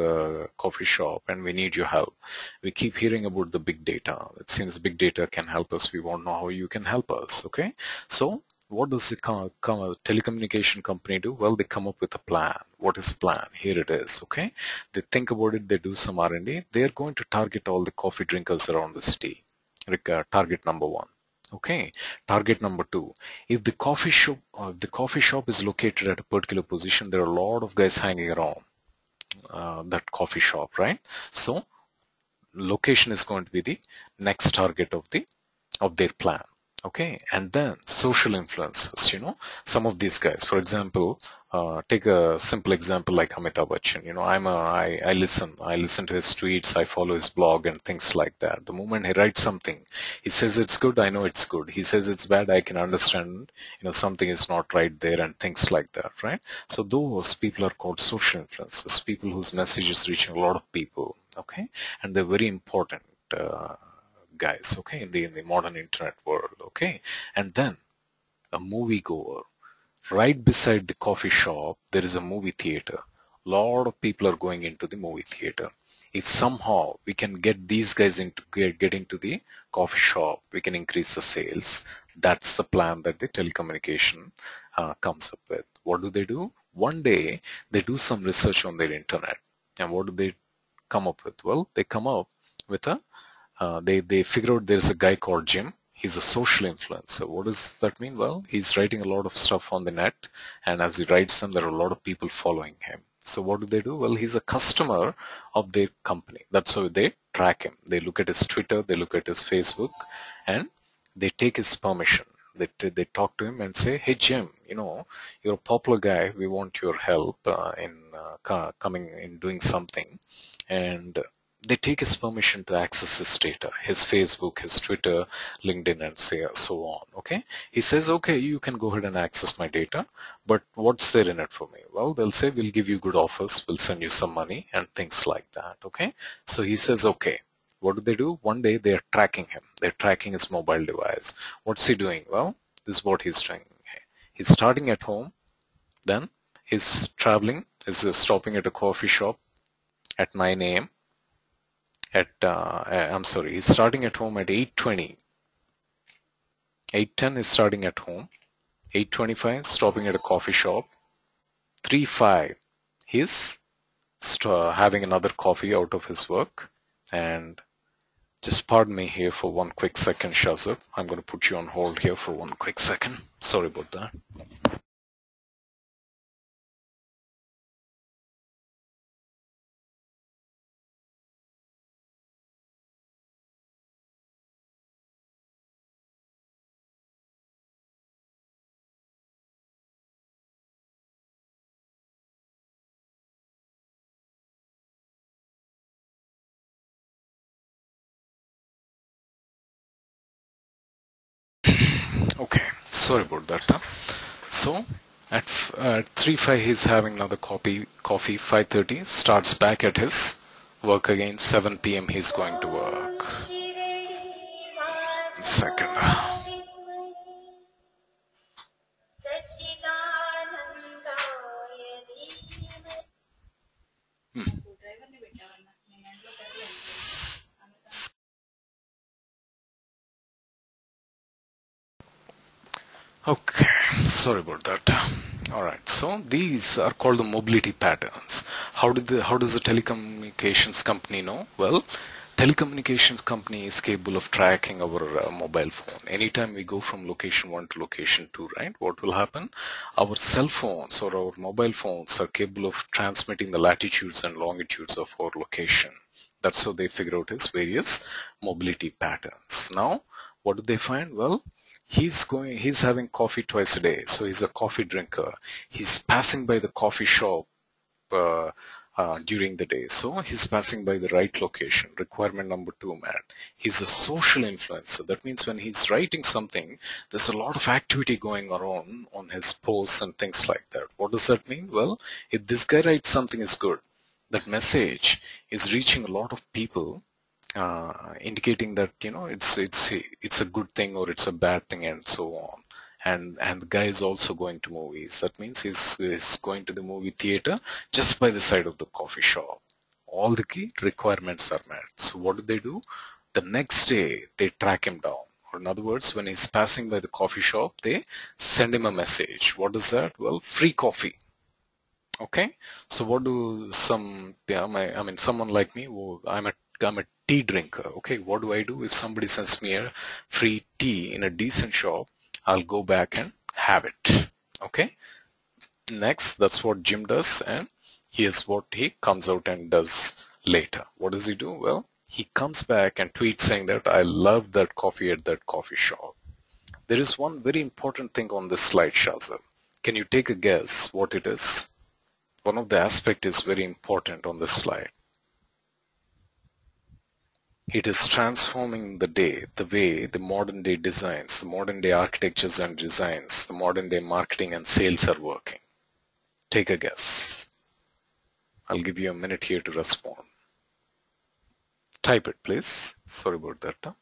coffee shop and we need your help. We keep hearing about the big data. It seems big data can help us. We want to know how you can help us. Okay, so what does the telecommunication company do? Well, they come up with a plan. What is the plan? Here it is. Okay, they think about it, they do some R&D. They're going to target all the coffee drinkers around the city. Target number 1. Okay, target number 2. If the coffee shop is located at a particular position, there are a lot of guys hanging around that coffee shop, right? So location is going to be the next target of their plan. Okay, and then social influences. Some of these guys, for example, take a simple example like Amitabh Bachchan. I listen to his tweets, I follow his blog and things like that. The moment he writes something, he says it's good, I know it's good. He says it's bad, I can understand, something is not right there and things like that, right? So those people are called social influencers, people whose message is reaching a lot of people, okay? And they're very important guys, okay, in the modern internet world, okay? And then a moviegoer. Right beside the coffee shop, there is a movie theater. A lot of people are going into the movie theater. If somehow we can get these guys into get into the coffee shop, we can increase the sales. That's the plan that the telecommunication comes up with. What do? One day they do some research on their internet, and what do? come up with? Well, they come up with a, they figure out there's a guy called Jim. He's a social influencer. What does that mean? Well, he's writing a lot of stuff on the net, and as he writes them, there are a lot of people following him. So what do? Well, he's a customer of their company. That's how they track him. They look at his Twitter, they look at his Facebook, and they take his permission. They talk to him and say, hey Jim, you're a popular guy. We want your help in coming in doing something, and they take his permission to access his data, his Facebook, his Twitter, LinkedIn, and so on. Okay, he says, okay, you can go ahead and access my data, but what's there in it for me? Well, they'll say, we'll give you good offers, we'll send you some money, and things like that. Okay, so he says, okay. What do? One day they're tracking him. They're tracking his mobile device. What's he doing? Well, this is what he's doing. He's starting at home, then he's traveling, is stopping at a coffee shop at 9 a.m. I'm sorry, he's starting at home at 8:20. 8:10 is starting at home. 8:25 stopping at a coffee shop. 3:05 he's having another coffee out of his work. And just pardon me here for one quick second, Shazab. I'm going to put you on hold here for one quick second. Sorry about that. Okay, sorry about that. So at 3:05 he's having another coffee. 5:30 starts back at his work again. 7 p.m. he's going to work. Second. Okay, sorry about that. All right, so these are called the mobility patterns. How does the telecommunications company know? Well, telecommunications company is capable of tracking our mobile phone. Anytime we go from location 1 to location 2, right? What will happen? Our cell phones or our mobile phones are capable of transmitting the latitudes and longitudes of our location. That's how they figure out his various mobility patterns. Now, what do they find? Well, he's having coffee twice a day, so he's a coffee drinker. He's passing by the coffee shop during the day, so he's passing by the right location. Requirement number 2, man. He's a social influencer. That means when he's writing something, there's a lot of activity going around on his posts and things like that. What does that mean? Well, if this guy writes something is good, that message is reaching a lot of people, indicating that it's a good thing or it's a bad thing and so on. And the guy is also going to movies. That means he's going to the movie theater just by the side of the coffee shop. All the key requirements are met. So what do? The next day they track him down. Or in other words, when he's passing by the coffee shop, they send him a message. What is that? Well, free coffee. Okay, so what do someone like me, I'm a tea drinker. Okay, what do I do if somebody sends me a free tea in a decent shop? I'll go back and have it. Okay, next, that's what Jim does, and here's what he comes out and does later. What does he do? Well, he comes back and tweets saying that I love that coffee at that coffee shop. There is one very important thing on this slide, Shazam. Can you take a guess what it is? One of the aspects is very important on this slide. It is transforming the way the modern day designs, the modern day architectures and designs, the modern day marketing and sales are working. Take a guess. I'll give you a minute here to respond. Type it, please. Sorry about that.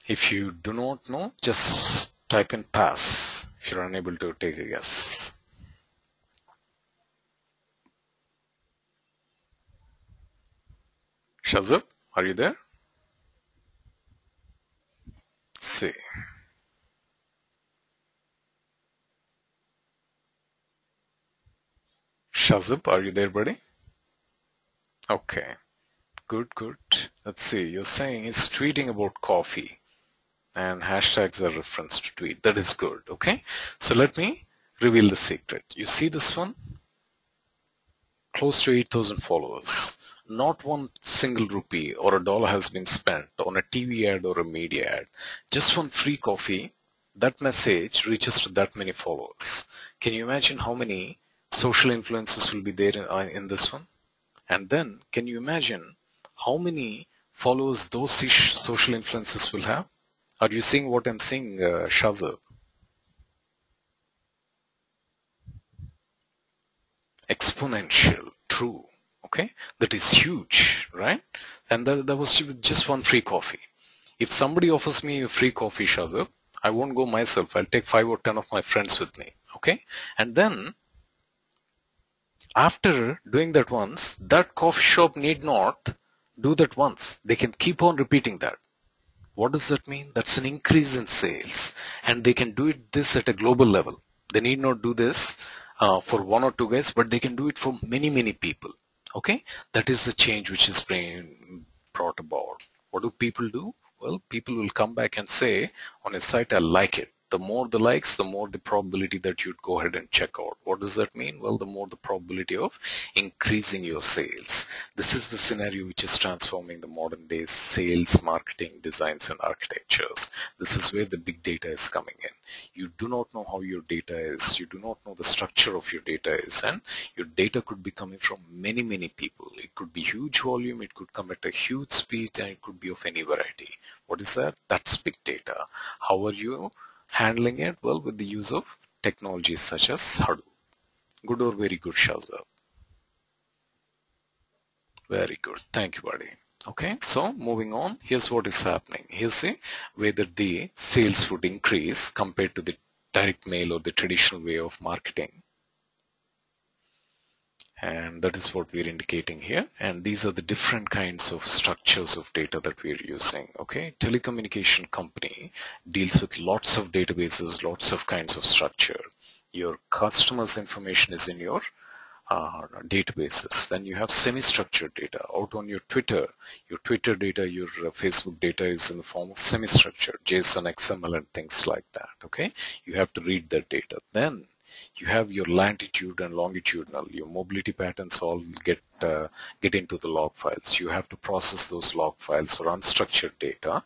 If you do not know, just type in pass if you're unable to take a guess. Shazab, are you there? Let's. See. Shazub, are you there, buddy? Okay, good, good. Let's see, you're saying he's tweeting about coffee and hashtags are reference to tweet. That is good, okay? So let me reveal the secret. You see this one? Close to 8,000 followers. Not one single rupee or a dollar has been spent on a TV ad or a media ad. Just one free coffee. That message reaches to that many followers. Can you imagine how many social influences will be there in this one? And then can you imagine how many followers those social influences will have? Are you seeing what I'm seeing, Shazab? Exponential, true, okay? That is huge, right? And that was just one free coffee. If somebody offers me a free coffee, Shazab, I won't go myself. I'll take 5 or 10 of my friends with me, okay? And then after doing that once, that coffee shop need not do that once. They can keep on repeating that. What does that mean? That's an increase in sales, and they can do this at a global level. They need not do this for one or two guys, but they can do it for many people. Okay, that is the change which is being brought about. What do people do? Well, people will come back and say on a site, I like it. The more the likes, the more the probability that you'd go ahead and check out. What does that mean? Well, the more the probability of increasing your sales. This is the scenario which is transforming the modern day sales, marketing, designs, and architectures. This is where the big data is coming in. You do not know how your data is. You do not know the structure of your data is, and your data could be coming from many people. It could be huge volume, it could come at a huge speed, and it could be of any variety. What is that? That's big data. How are you handling it? Well, with the use of technologies such as Hadoop. Good or very good, Shazab? Very good. Thank you, buddy. Okay, so moving on, here's what is happening. Here's whether the sales would increase compared to the direct mail or the traditional way of marketing. And that is what we're indicating here. And these are the different kinds of structures of data that we're using. Okay, telecommunication company deals with lots of databases, lots of kinds of structure. Your customer's information is in your databases. Then you have semi-structured data out on your Twitter data, your Facebook data is in the form of semi-structured JSON, XML, and things like that. Okay, you have to read that data. Then you have your latitude and longitudinal, your mobility patterns all get into the log files. You have to process those log files or unstructured data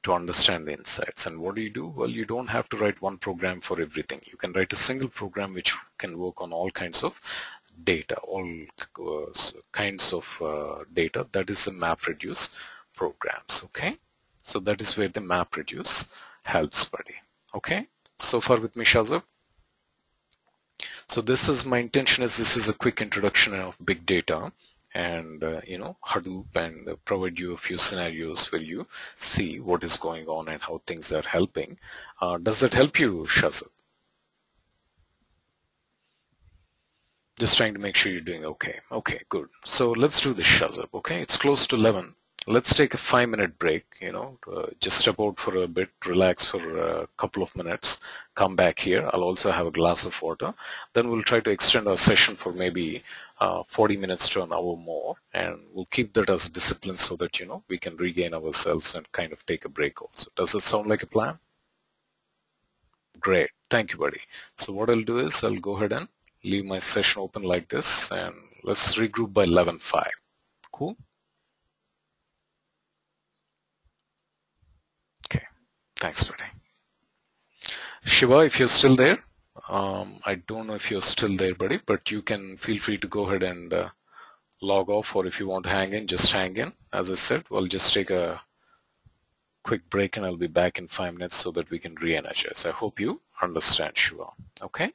to understand the insights. And what do? Well, you don't have to write one program for everything. You can write a single program which can work on all kinds of data, all kinds of data. That is the map-reduce programs. Okay, so that is where the map-reduce helps, buddy. Okay, so far with me, Shazab? So this is my intention is this is a quick introduction of big data and Hadoop, and provide you a few scenarios where you see what is going on and how things are helping. Does that help you, Shazab? Just trying to make sure you're doing okay. Okay, good. So let's do this, Shazab. Okay, it's close to 11. Let's take a 5-minute break, just step out for a bit, relax for a couple of minutes, come back here. I'll also have a glass of water. Then we'll try to extend our session for maybe 40 minutes to an hour more, and we'll keep that as a discipline so that, we can regain ourselves and kind of take a break also. Does it sound like a plan? Great. Thank you, buddy. So what I'll do is I'll go ahead and leave my session open like this, and let's regroup by 11:05. Cool? Okay. Thanks, buddy. Shiva, if you're still there, I don't know if you're still there, buddy, but you can feel free to go ahead and log off, or if you want to hang in, just hang in. As I said, we'll just take a quick break and I'll be back in 5 minutes so that we can re-energize. I hope you understand, Shiva. Okay?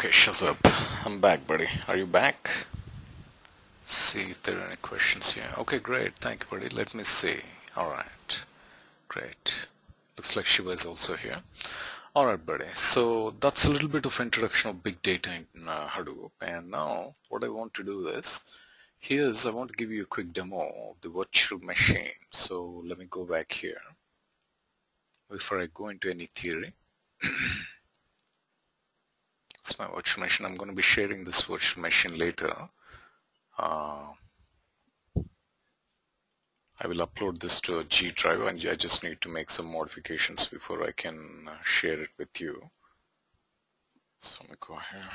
Okay, Shazab, I'm back, buddy. Are you back? See if there are any questions here. Okay, great. Thank you, buddy. Let me see. All right. Great. Looks like Shiva is also here. All right, buddy. So that's a little bit of introduction of big data in Hadoop. And now what I want to do is, I want to give you a quick demo of the virtual machine. So let me go back here. Before I go into any theory, it's my virtual machine. I'm going to be sharing this virtual machine later. I will upload this to a G drive, and I just need to make some modifications before I can share it with you. So let me go here.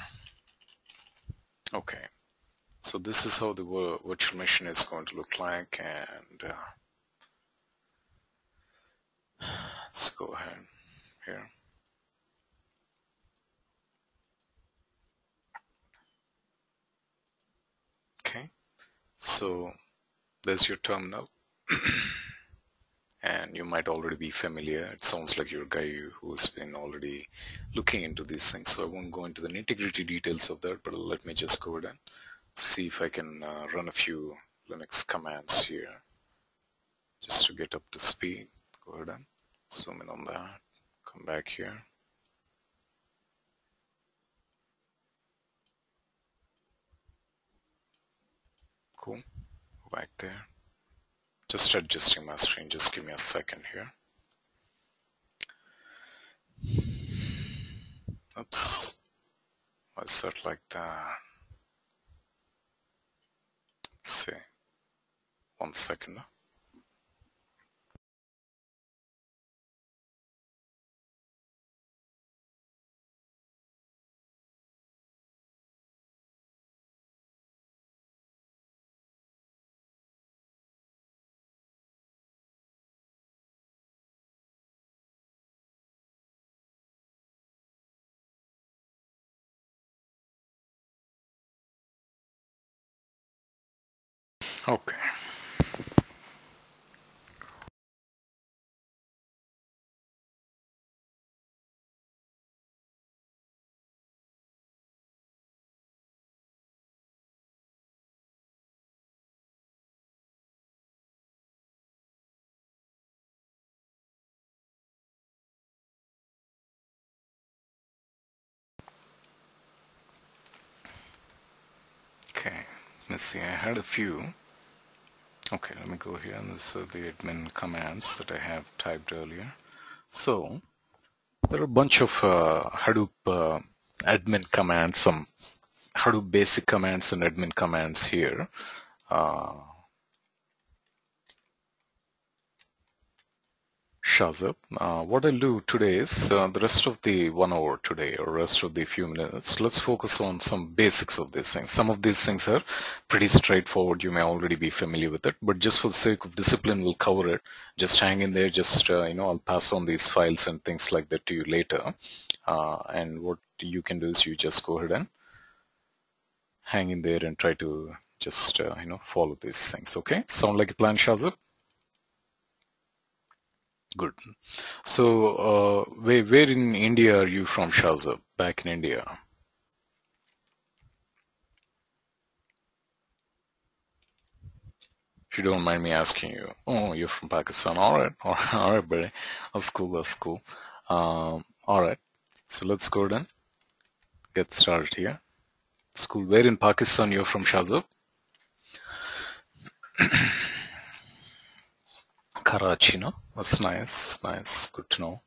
Okay, so this is how the virtual machine is going to look like, and let's go ahead here. Okay, so there's your terminal. And you might already be familiar. It sounds like you're a guy who's been already looking into these things, so I won't go into the nitty-gritty details of that, but let me just go ahead and see if I can run a few Linux commands here just to get up to speed. Go ahead and zoom in on that, come back here. Cool, go back there. Just adjusting my screen, just give me a second here. Oops, why is that like that? Let's see, 1 second. Okay. Okay, let's see, I had a few. Okay, let me go here, and this are the admin commands that I have typed earlier. So there are a bunch of Hadoop admin commands, some Hadoop basic commands and admin commands here. Shazab, what I'll do today is the rest of the 1 hour today, or rest of the few minutes, let's focus on some basics of these things. Some of these things are pretty straightforward. You may already be familiar with it, but just for the sake of discipline, we'll cover it. Just hang in there. Just I'll pass on these files and things like that to you later. And what you can do is you just go ahead and hang in there and try to just follow these things. Okay, sound like a plan, Shazab? Good. So, where in India are you from, Shazab? Back in India? If you don't mind me asking you. Oh, you're from Pakistan. All right. All right, buddy. That's cool. That's cool. All right. So let's go ahead and get started here. It's cool. Where in Pakistan you're from, Shazab? Karachi, no? That's nice. Nice. Good to know.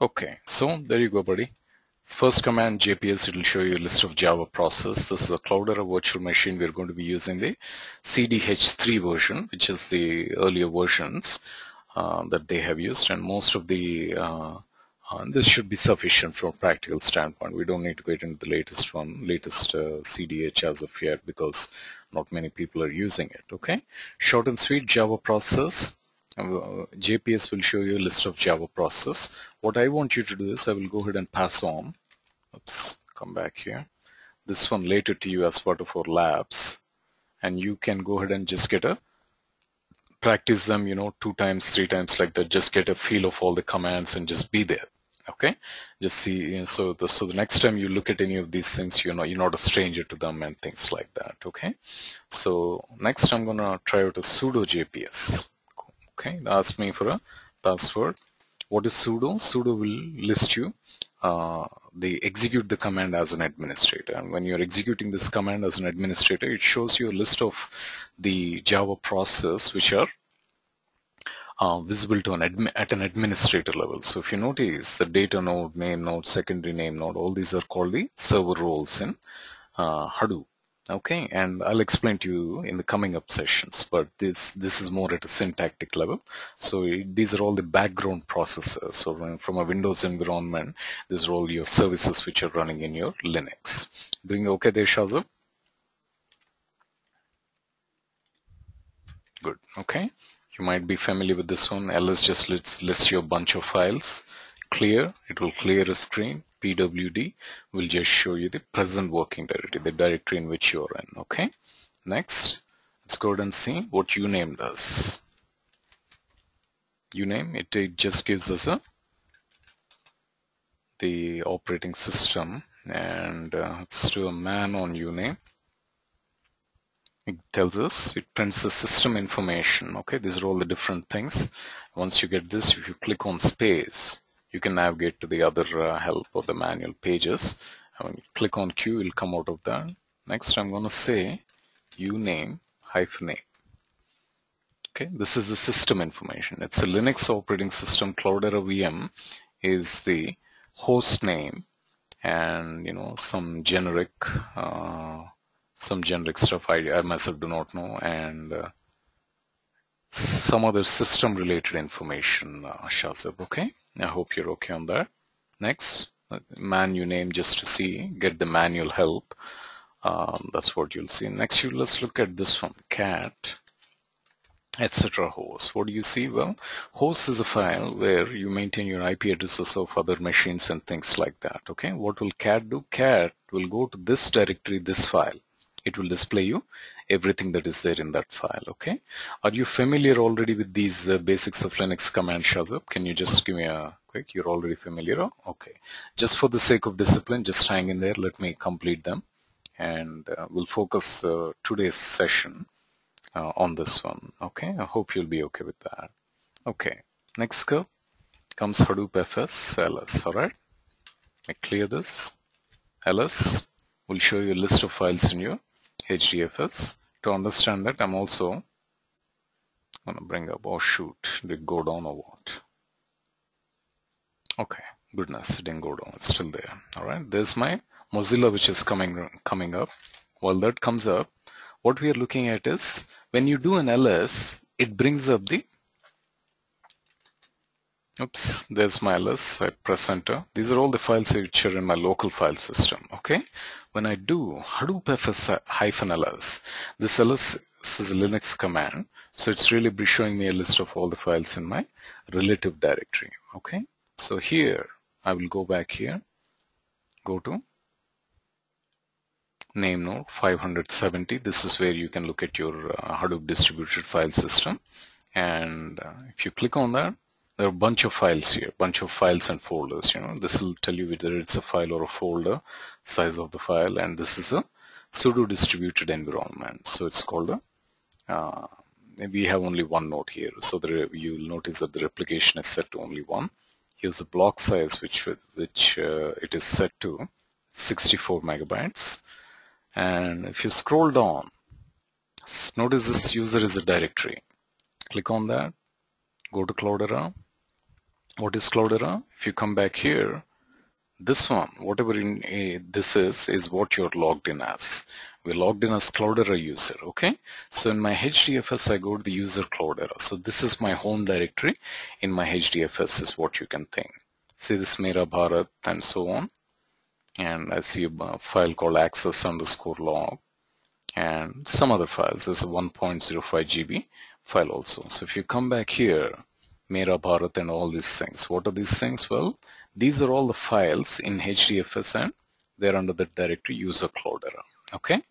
Okay. So there you go, buddy. First command, JPS, it will show you a list of Java process. This is a Cloudera virtual machine. We're going to be using the CDH3 version, which is the earlier versions that they have used, and most of the this should be sufficient from a practical standpoint. We don't need to get into the latest CDH as of yet, because not many people are using it. Okay, short and sweet Java process. JPS will show you a list of Java process. What I want you to do is I will go ahead and pass on. Oops, come back here. This one later to you as part of our labs, and you can go ahead and just get a practice them, 2 times, 3 times like that. Just get a feel of all the commands and just be there. Okay, just see. So the next time you look at any of these things, you're not a stranger to them and things like that. Okay, so next I'm gonna try out a sudo JPS. Okay, ask me for a password. What is sudo? Sudo will list you they execute the command as an administrator, and when you're executing this command as an administrator, it shows you a list of the Java process which are visible to at an administrator level. So if you notice, the data node, name node, secondary name node, all these are called the server roles in Hadoop. Okay, and I'll explain to you in the coming up sessions, but this is more at a syntactic level. So these are all the background processes. So from a Windows environment, these are all your services which are running in your Linux. Doing okay there, Shazab? Good. Okay, you might be familiar with this one. ls just lists you a bunch of files. Clear, it will clear a screen. pwd will just show you the present working directory, the directory in which you're in. Okay, next let's go ahead and see what uname does. Uname, it just gives us the operating system, and let's do a man on uname. It tells us, it prints the system information. Okay, these are all the different things. Once you get this, if you click on space, you can navigate to the other help or the manual pages. And when you click on Q, it will come out of that. Next, I'm going to say uname -a. Okay, this is the system information. It's a Linux operating system. Cloudera VM is the host name, and some generic stuff I myself do not know, and some other system related information, Shazab. Okay, I hope you're okay on that. Next, man uname, just to see, get the manual help. That's what you'll see. Next, let's look at this one, cat etc. host. What do you see? Well, host is a file where you maintain your IP addresses of other machines and things like that. Okay, what will cat do? Cat will go to this directory, this file. It will display you everything that is there in that file. Okay, are you familiar already with these basics of Linux command, Shazab? Can you just give me a quick? You're already familiar? Okay, just for the sake of discipline, just hang in there. Let me complete them, and we'll focus today's session on this one. Okay, I hope you'll be okay with that. Okay, next comes Hadoop FS ls. All right, I clear this. ls will show you a list of files in your HDFS. To understand that, I'm also going to bring up, oh shoot, did it go down or what? Okay, goodness, it didn't go down, it's still there. All right, there's my Mozilla which is coming up. While that comes up, what we are looking at is, when you do an ls, it brings up the, oops, there's my ls, I press enter. These are all the files which are in my local file system. Okay, when I do Hadoop FS -ls, this ls is a Linux command, so it's really showing me a list of all the files in my relative directory. Okay, so here I will go back here, go to name node 570. This is where you can look at your Hadoop distributed file system, and if you click on that, there are a bunch of files here, bunch of files and folders. This will tell you whether it's a file or a folder, size of the file, and this is a pseudo distributed environment, so it's called a we have only one node here, so you'll notice that the replication is set to only one. Here's the block size which it is set to 64 megabytes. And if you scroll down, notice this user is a directory. Click on that, go to Cloudera. What is Cloudera? If you come back here, this one, whatever this is what you're logged in as. We're logged in as Cloudera user. Okay, so in my HDFS, I go to the user Cloudera. So this is my home directory in my HDFS, is what you can think. See this Mera Bharat and so on. And I see a file called access_log and some other files. There's a 1.05 GB file also. So if you come back here, Mera Bharat and all these things. What are these things? Well, these are all the files in HDFS, and they're under the directory user Cloudera. Okay.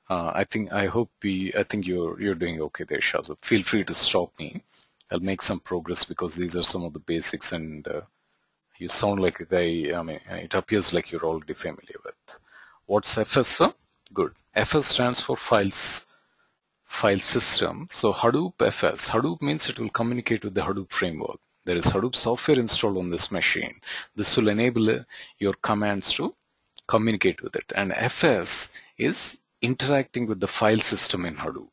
I think you're doing okay there, Shazab. Feel free to stop me. I'll make some progress because these are some of the basics, and You sound like a guy, I mean, it appears like you're already familiar with. What's FS, sir? Good. FS stands for file system. So Hadoop FS. Hadoop means it will communicate with the Hadoop framework. There is Hadoop software installed on this machine. This will enable your commands to communicate with it. And FS is interacting with the file system in Hadoop.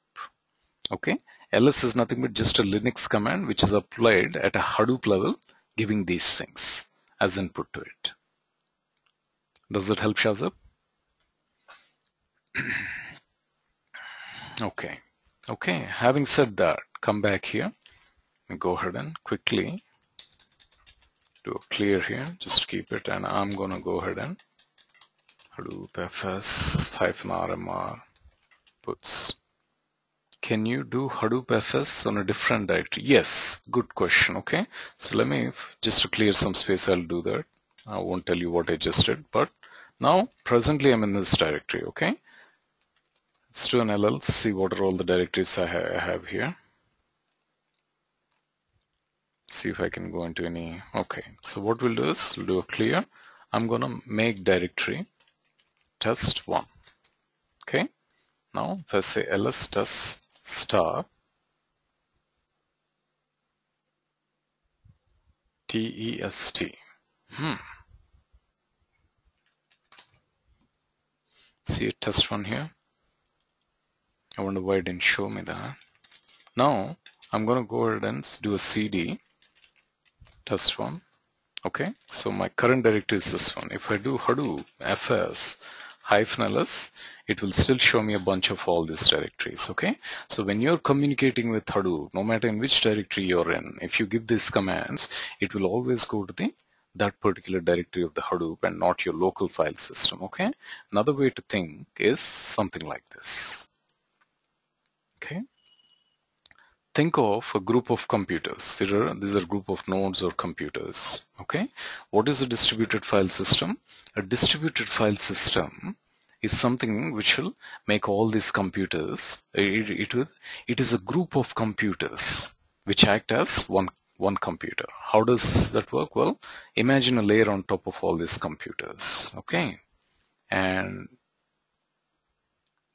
Okay. LS is nothing but just a Linux command which is applied at a Hadoop level, giving these things as input to it. Does that help, Shazab? Okay. Okay. Having said that, come back here. Go ahead and quickly do a clear here. Just keep it, and I'm gonna go ahead and Hadoop FS -RMR puts. Can you do Hadoop FS on a different directory? Yes, good question. Okay, so let me, just to clear some space, I'll do that. I won't tell you what I just did, but now presently I'm in this directory. Okay, let's do an LL, see what are all the directories I have here. See if I can go into any. Okay, so what we'll do is we'll do a clear. I'm gonna make directory test1. Okay, now if I say ls test star test. See a test1 here. I wonder why it didn't show me that. Now I'm gonna go ahead and do a cd test1. Okay, so my current directory is this one. If I do Hadoop FS -ls, it will still show me a bunch of all these directories. Okay, so when you're communicating with Hadoop, no matter in which directory you're in, if you give these commands, it will always go to that particular directory of the Hadoop and not your local file system. Okay, another way to think is something like this. Okay, think of a group of computers. These are a group of nodes or computers. Okay, what is a distributed file system? A distributed file system is something which will make all these computers. It is a group of computers which act as one computer. How does that work? Well, imagine a layer on top of all these computers. Okay, and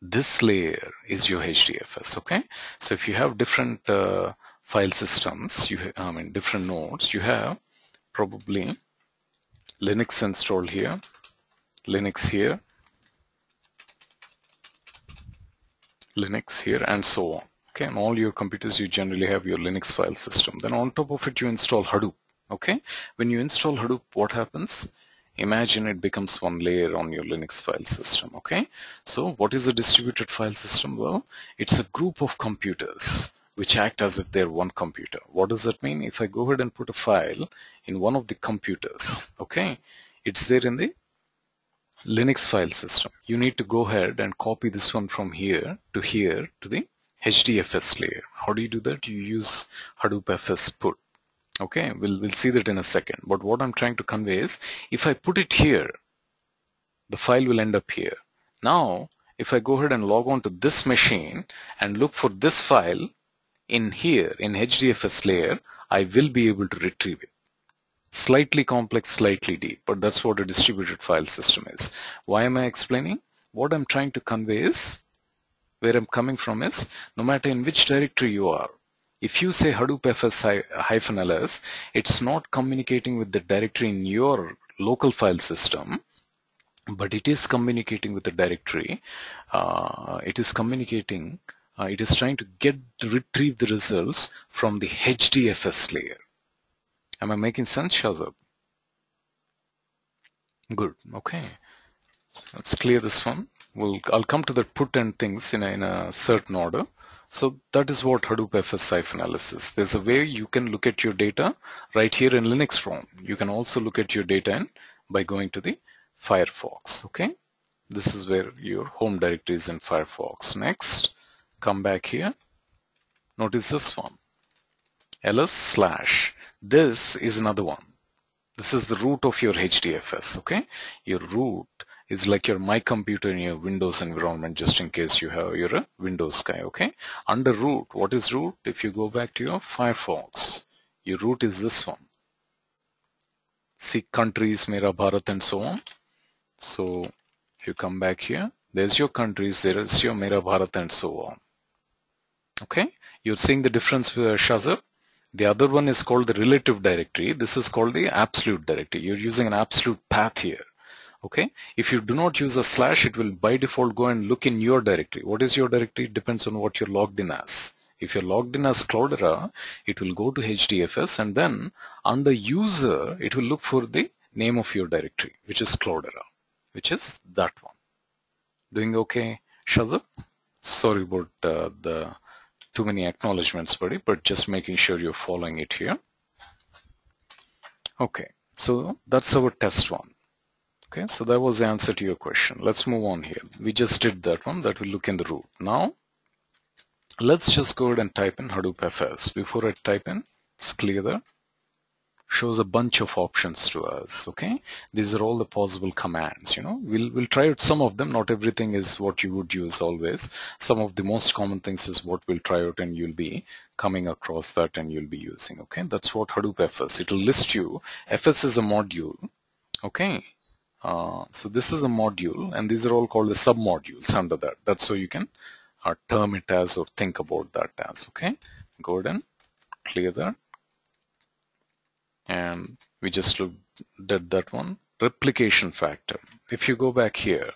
this layer is your HDFS. Okay, so if you have different file systems, different nodes, you have probably Linux installed here, Linux here, Linux here, and so on. Okay, on all your computers you generally have your Linux file system. Then on top of it you install Hadoop. Okay, when you install Hadoop, what happens? Imagine it becomes one layer on your Linux file system. Okay, so what is a distributed file system? Well, it's a group of computers which act as if they're one computer. What does that mean? If I go ahead and put a file in one of the computers, okay, it's there in the Linux file system. You need to go ahead and copy this one from here to the HDFS layer. How do you do that? You use Hadoop FS put. Okay, we'll see that in a second. But what I'm trying to convey is, if I put it here, the file will end up here. Now, if I go ahead and log on to this machine and look for this file in here, in HDFS layer, I will be able to retrieve it. Slightly complex, slightly deep, but that's what a distributed file system is. Why am I explaining? What I'm trying to convey is, where I'm coming from is, no matter in which directory you are, if you say Hadoop FS -ls, it's not communicating with the directory in your local file system, but it is communicating with the directory. It is trying to retrieve the results from the HDFS layer. Am I making sense, Shazab? Good. Okay. So let's clear this one. I'll come to the put and things in a certain order. So that is what Hadoop FS -ls is. There's a way you can look at your data right here in Linux ROM. You can also look at your data by going to the Firefox. Okay, this is where your home directory is in Firefox. Next, come back here. Notice this one, ls/. This is another one. This is the root of your HDFS. Okay, your root is like your My Computer in your Windows environment, just in case you're a Windows guy. Okay, under root, what is root? If you go back to your Firefox, your root is this one. See countries, Mera Bharat and so on. So if you come back here, there's your countries, there is your Mera Bharat and so on. Okay, you're seeing the difference with Shazab. The other one is called the relative directory. This is called the absolute directory. You're using an absolute path here. Okay, if you do not use a slash, it will by default go and look in your directory. What is your directory? It depends on what you're logged in as. If you're logged in as Cloudera, it will go to HDFS, and then under user, it will look for the name of your directory, which is Cloudera, which is that one. Doing okay, Shazab? Sorry about the too many acknowledgements, buddy, but just making sure you're following it here. Okay, so that's our test one. Okay, so that was the answer to your question. Let's move on here. We just did that one. That will look in the root. Now, let's just go ahead and type in Hadoop FS. Before I type in, it's clear that shows a bunch of options to us. Okay, these are all the possible commands. You know, we'll try out some of them. Not everything is what you would use always. Some of the most common things is what we'll try out, and you'll be coming across that and you'll be using. Okay, that's what Hadoop FS. It will list you. FS is a module. Okay. So this is a module, and these are all called the sub-modules under that. That's how you can term it as or think about that as. Okay, go ahead and clear that. And we just did that one. Replication factor. If you go back here,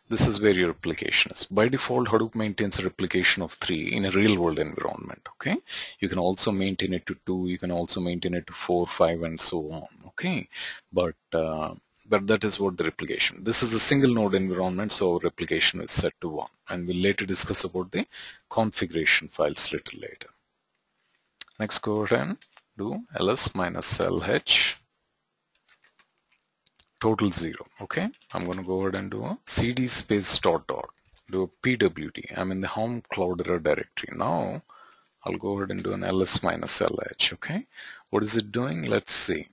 this is where your replication is. By default, Hadoop maintains a replication of 3 in a real-world environment. Okay, you can also maintain it to 2. You can also maintain it to 4, 5, and so on. Okay, but that is what the replication. This is a single node environment, so our replication is set to 1. And we'll later discuss about the configuration files little later. Next, go ahead and do ls-lh total 0. Okay, I'm going to go ahead and do a cd space dot dot, do a pwd. I'm in the home Cloudera directory. Now I'll go ahead and do an ls-lh. Okay, what is it doing? Let's see.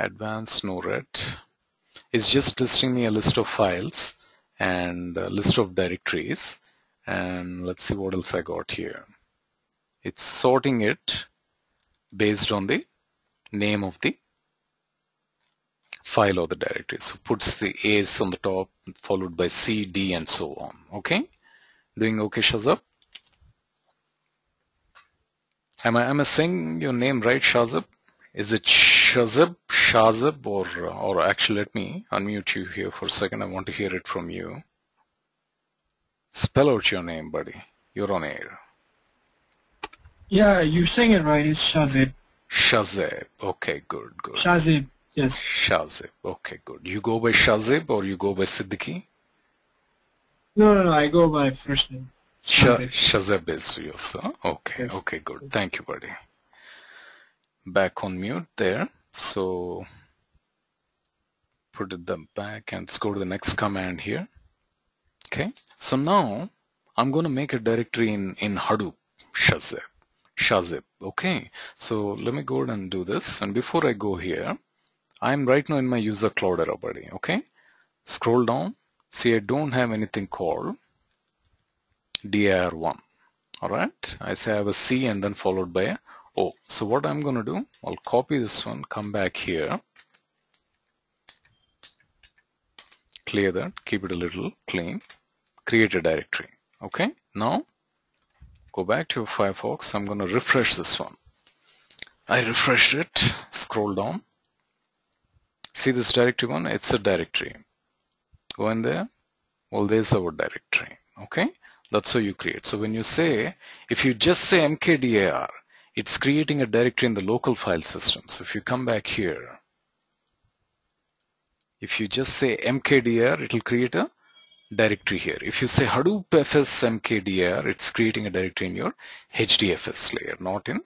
Advanced no-ret is just listing me a list of files and a list of directories, and let's see what else I got here. It's sorting it based on the name of the file or the directory. So puts the A's on the top followed by C, D, and so on. Okay, doing okay, Shazab? Am I saying your name right, Shazab? Is it Shazab, or actually let me unmute you here for a second. I want to hear it from you. Spell out your name, buddy. You're on air. Yeah, you're saying it right. It's Shazib. Shazib. Okay, good. Shazib, yes. Shazib. Okay, good. You go by Shazib or you go by Siddiqui? No, I go by first name. Shazib is yours, huh? Okay, yes. Okay, good. Thank you, buddy. Back on mute there. So put it back and let's go to the next command here. Okay, so now I'm going to make a directory in Hadoop, Shazib. Okay, so let me go ahead and do this. And before I go here, I'm right now in my user Cloudera, buddy. Okay, scroll down. See, I don't have anything called dir1. All right, I say I have a C and then followed by a O. So what I'm going to do, I'll copy this one, come back here, clear that, keep it a little clean, create a directory. Okay, now go back to your Firefox. I'm going to refresh this one. I refreshed it, scroll down, see this directory one, it's a directory. Go in there, well, there's our directory. Okay, that's how you create. So when you say, if you just say mkdir, it's creating a directory in the local file system. So if you come back here, if you just say mkdir, it will create a directory here. If you say Hadoop FS mkdir, it's creating a directory in your HDFS layer, not in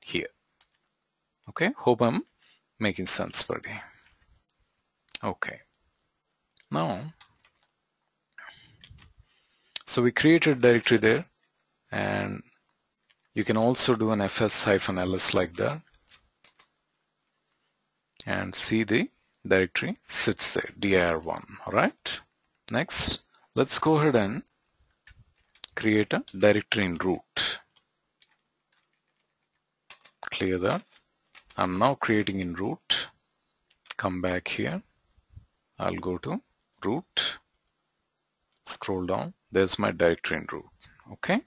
here. Okay, hope I'm making sense, buddy. Okay, now, so we created a directory there, and you can also do an fs-ls like that, and see the directory sits there, dir1. All right. Next, let's go ahead and create a directory in root. Clear that. I'm now creating in root. Come back here. I'll go to root. Scroll down. There's my directory in root. Okay.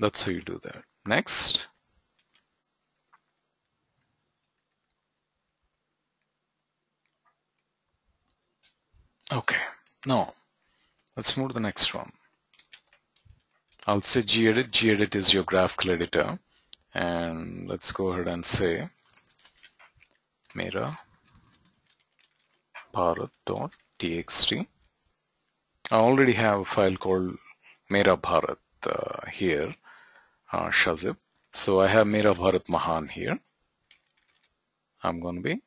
That's how you do that. Next. Okay. Now, let's move to the next one. I'll say gedit. Gedit is your graphical editor. And let's go ahead and say mera bharat.txt. I already have a file called Mera Bharat here, Shazib. So I have Mera Bharat Mahan here. I'm going to be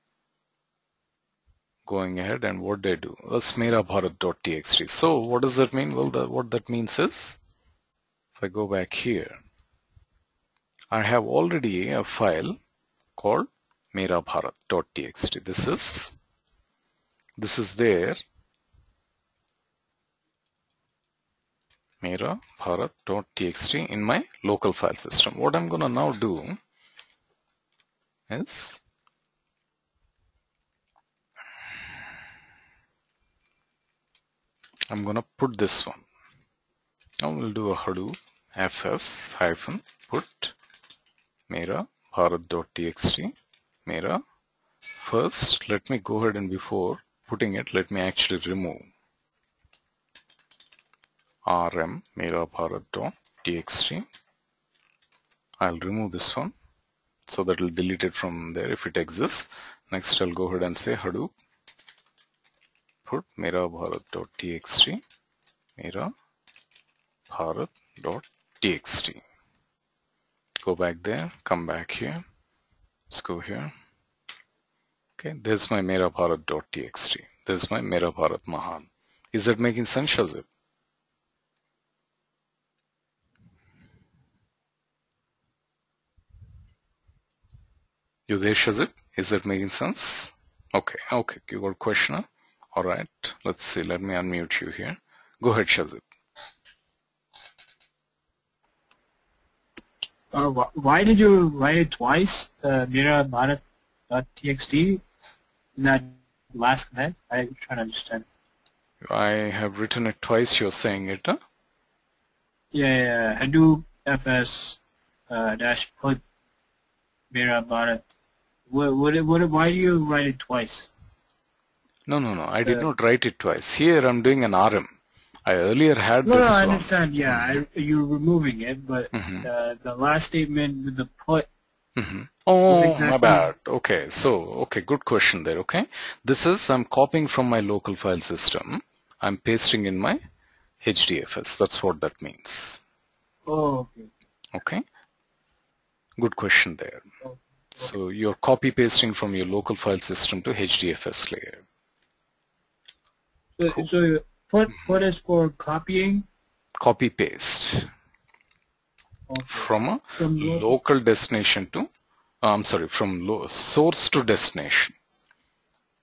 going ahead and what they do. That's Mera Bharat.txt. So what does that mean? Well, what that means is, if I go back here, I have already a file called Mera Bharat.txt. This is there. Mera Bharat.txt in my local file system. What I'm going to now do is I'm going to put this one. Now we'll do a Hadoop fs hyphen put mera bharat.txt mera. First, let me go ahead and before putting it, let me actually remove rm mera bharat.txt. I'll remove this one so that will delete it from there if it exists. Next, I'll go ahead and say Hadoop put mera bharat.txt mera bharat.txt. Go back there, come back here, let's go here. Okay, there's my mera bharat.txt. There's my mera bharat Mahan. Is that making sense, Shazib? You there, Shazib? Is that making sense? Okay, you got a question? All right, let's see. Let me unmute you here. Go ahead, Shazib. Why did you write it twice, Mera Bharat.txt, in that last command? I'm trying to understand. I have written it twice. You're saying it, huh? Yeah. Hadoop fs dash put Mera Bharat. Why do you write it twice? No. I did not write it twice. Here I'm doing an RM. I earlier had this. No, I understand. Yeah, you're removing it, but the last statement with the put. Oh, exactly my bad. Okay, good question there. Okay, this is I'm copying from my local file system. I'm pasting in my HDFS. That's what that means. Oh, okay. Okay, good question there. Okay. So you're copy pasting from your local file system to HDFS layer. So, Cool. so put is for copying? Copy paste. Okay. From a local destination to, from source to destination.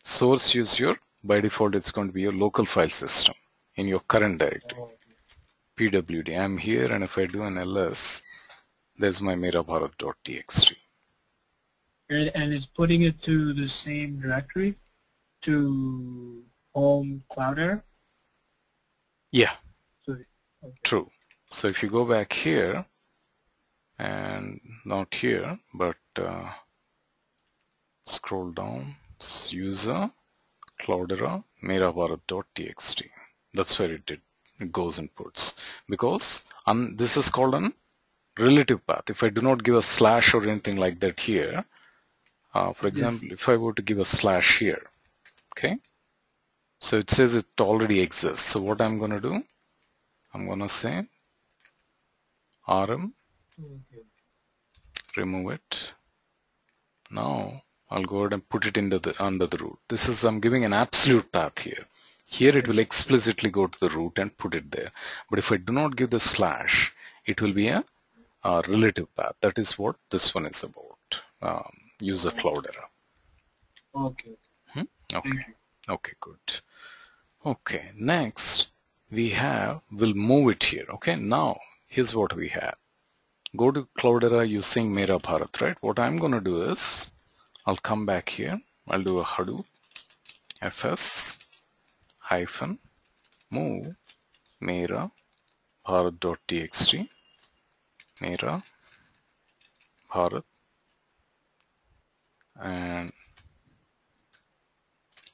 Source is your, by default it's going to be your local file system in your current directory. Oh, okay. PWD, I'm here, and if I do an ls, there's my mera bharat.txt. And it's putting it to the same directory, to home clouder? Yeah, So, okay. true. So if you go back here, and not here, but scroll down, user, Cloudera, mera bharat.txt. That's where it goes and puts. Because this is called an relative path. If I do not give a slash or anything like that here, for example, if I were to give a slash here, okay, so it says it already exists. So what I'm going to do, I'm going to say rm, remove it. Now I'll go ahead and put it into under the root. This is, I'm giving an absolute path here. Here it will explicitly go to the root and put it there. But if I do not give the slash, it will be a relative path. That is what this one is about. User Cloudera. Okay. Okay, good. Okay, next we'll move it here. Okay, now here's what we have. Go to Cloudera using Mera Bharat, right? What I'm going to do is I'll come back here. I'll do a Hadoop fs hyphen move mera bharat.txt mera bharat and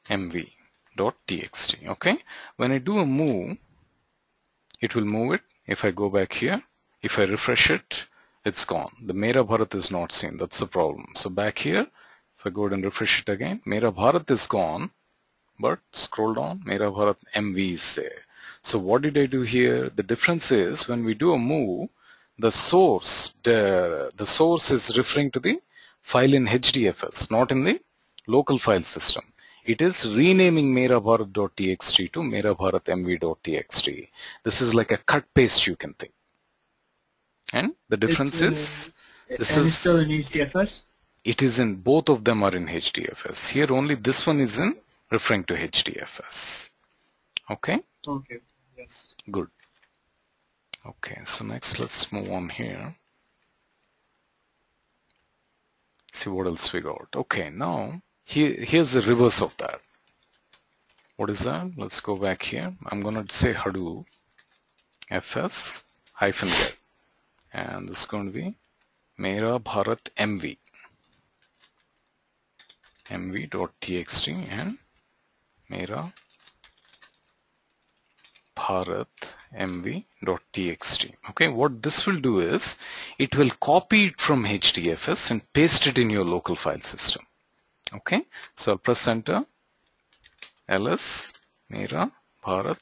mv.txt. Okay, when I do a move, it will move it. If I go back here, if I refresh it, it's gone. The Mera Bharat is not seen. That's the problem. So back here, if I go ahead and refresh it again, Mera Bharat is gone, but scroll down, Mera Bharat MV is there. So what did I do here? The difference is when we do a move, the source is referring to the file in HDFS, not in the local file system. It is renaming merabharat.txt to merabharatmv.txt. This is like a cut paste, you can think. And the difference is this is still in HDFS? It is in, both of them are in HDFS. Here only this one is in referring to HDFS. Okay? Okay, yes. Good. Okay, so next let's move on here. See what else we got. Okay, now here's the reverse of that. What is that? Let's go back here. I'm gonna say Hadoop fs hyphen get, and this is going to be Mera Bharat mv.txt and Mera Bharat mv.txt. Okay, what this will do is it will copy it from HDFS and paste it in your local file system. Okay, so I'll press enter, ls Mera Bharat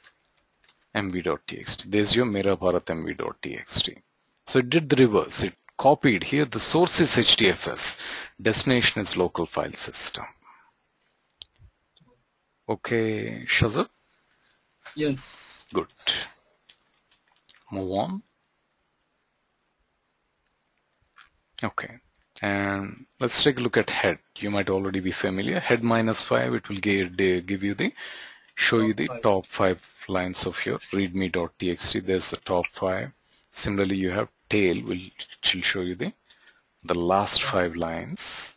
mv.txt. There's your Mera Bharat mv.txt. So it did the reverse. It copied. Here the source is HDFS, destination is local file system. Okay, Shazab? Yes. Good. Move on. Okay, and let's take a look at head. You might already be familiar. Head -5, it will give you the, show you the top 5 lines of your readme.txt. There's the top 5. Similarly, you have tail, which will show you the last 5 lines,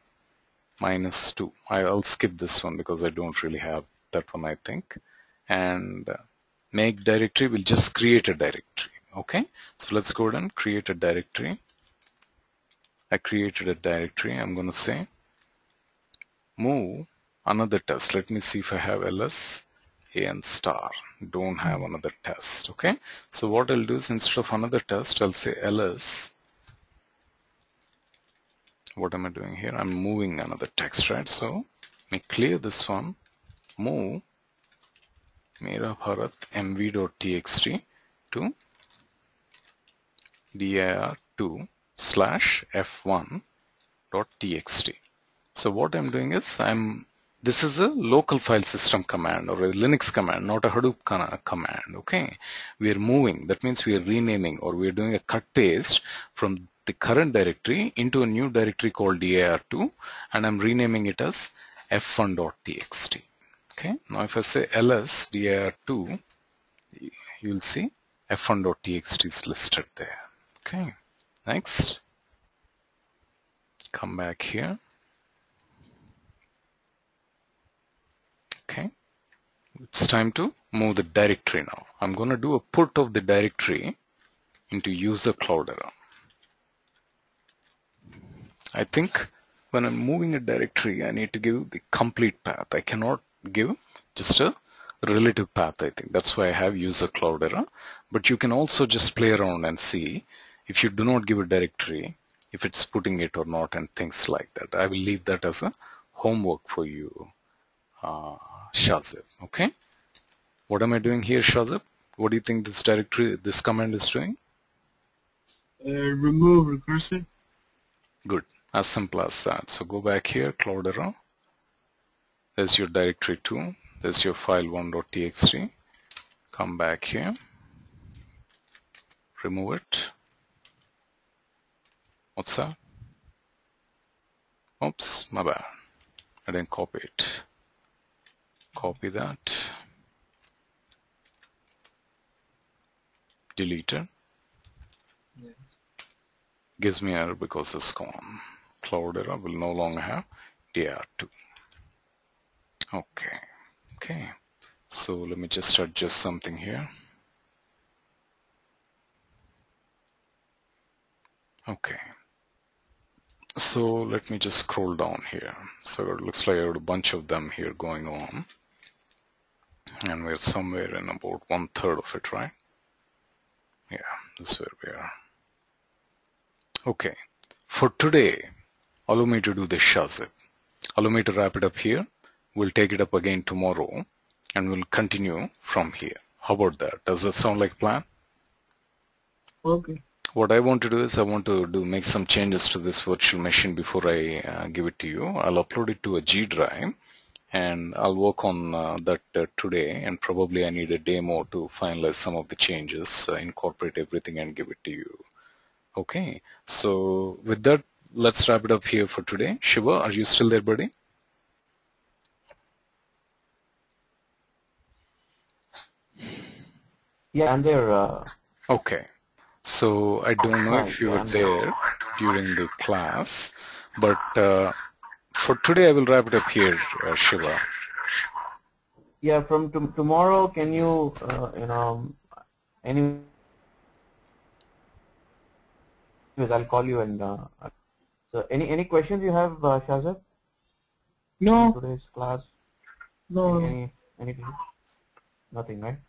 -2. I'll skip this one because I don't really have that one, I think. And make directory will just create a directory. Okay, so let's go ahead and create a directory. I created a directory. I'm going to say move another test. Let me see if I have ls and star. Don't have another test. Okay, so what I'll do is instead of another test, I'll say ls. What am I doing here? I'm moving another text, right? So let me clear this one. Move Mera Bharat mv.txt to dir2/f1.txt. So what I'm doing is this is a local file system command or a Linux command, not a Hadoop command. Okay, we are moving. That means we are renaming, or we are doing a cut paste from the current directory into a new directory called dir2, and I'm renaming it as f1.txt. Okay, now if I say ls dir2, you'll see f1.txt is listed there. Okay, next, come back here. Okay, it's time to move the directory now. I'm going to do a put of the directory into user Cloudera. I think when I'm moving a directory, I need to give the complete path. I cannot give just a relative path. I think that's why I have user Cloudera. But you can also just play around and see if you do not give a directory, if it's putting it or not, and things like that. I will leave that as a homework for you, Shazib. Okay, what am I doing here, Shazib? What do you think this directory, this command is doing? Remove recursive. Good, as simple as that. So go back here, Cloudera. There's your directory 2. There's your file 1.txt. Come back here. Remove it. What's that? Oops, my bad. I didn't copy it. Copy that. Delete it. Yeah. Gives me error because it's gone. Cloudera will no longer have Yeah, 2. Okay. Okay. So let me just adjust something here. Okay. So let me just scroll down here. So it looks like I have a bunch of them here going on. And we're somewhere in about 1/3 of it, right? Yeah, this is where we are. Okay. For today, allow me to do the shazip. Allow me to wrap it up here. We'll take it up again tomorrow and we'll continue from here. How about that? Does that sound like a plan? Okay. What I want to do is I want to make some changes to this virtual machine before I give it to you. I'll upload it to a G drive and I'll work on that today, and probably I need a demo to finalize some of the changes, incorporate everything and give it to you. Okay, so with that, let's wrap it up here for today. Shiva, are you still there, buddy? Yeah, I'm there. Okay. So I don't know if you were there during the class, but for today I will wrap it up here, Shiva. Yeah, from tomorrow, can you, anyways, I'll call you and, so any questions you have, Shazad? No. Today's class? No. Anything? Nothing, right?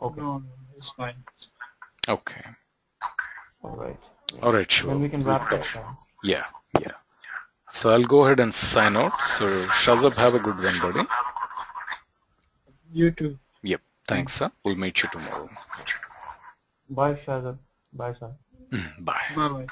Okay. No, it's fine. Okay. All right. All right, Shiva. Then we can wrap it up. Yeah, yeah. So I'll go ahead and sign out. So Shazab, have a good one, buddy. You too. Yep. Thanks, sir. We'll meet you tomorrow. Bye, Shazad. Bye, sir. Bye. Bye-bye.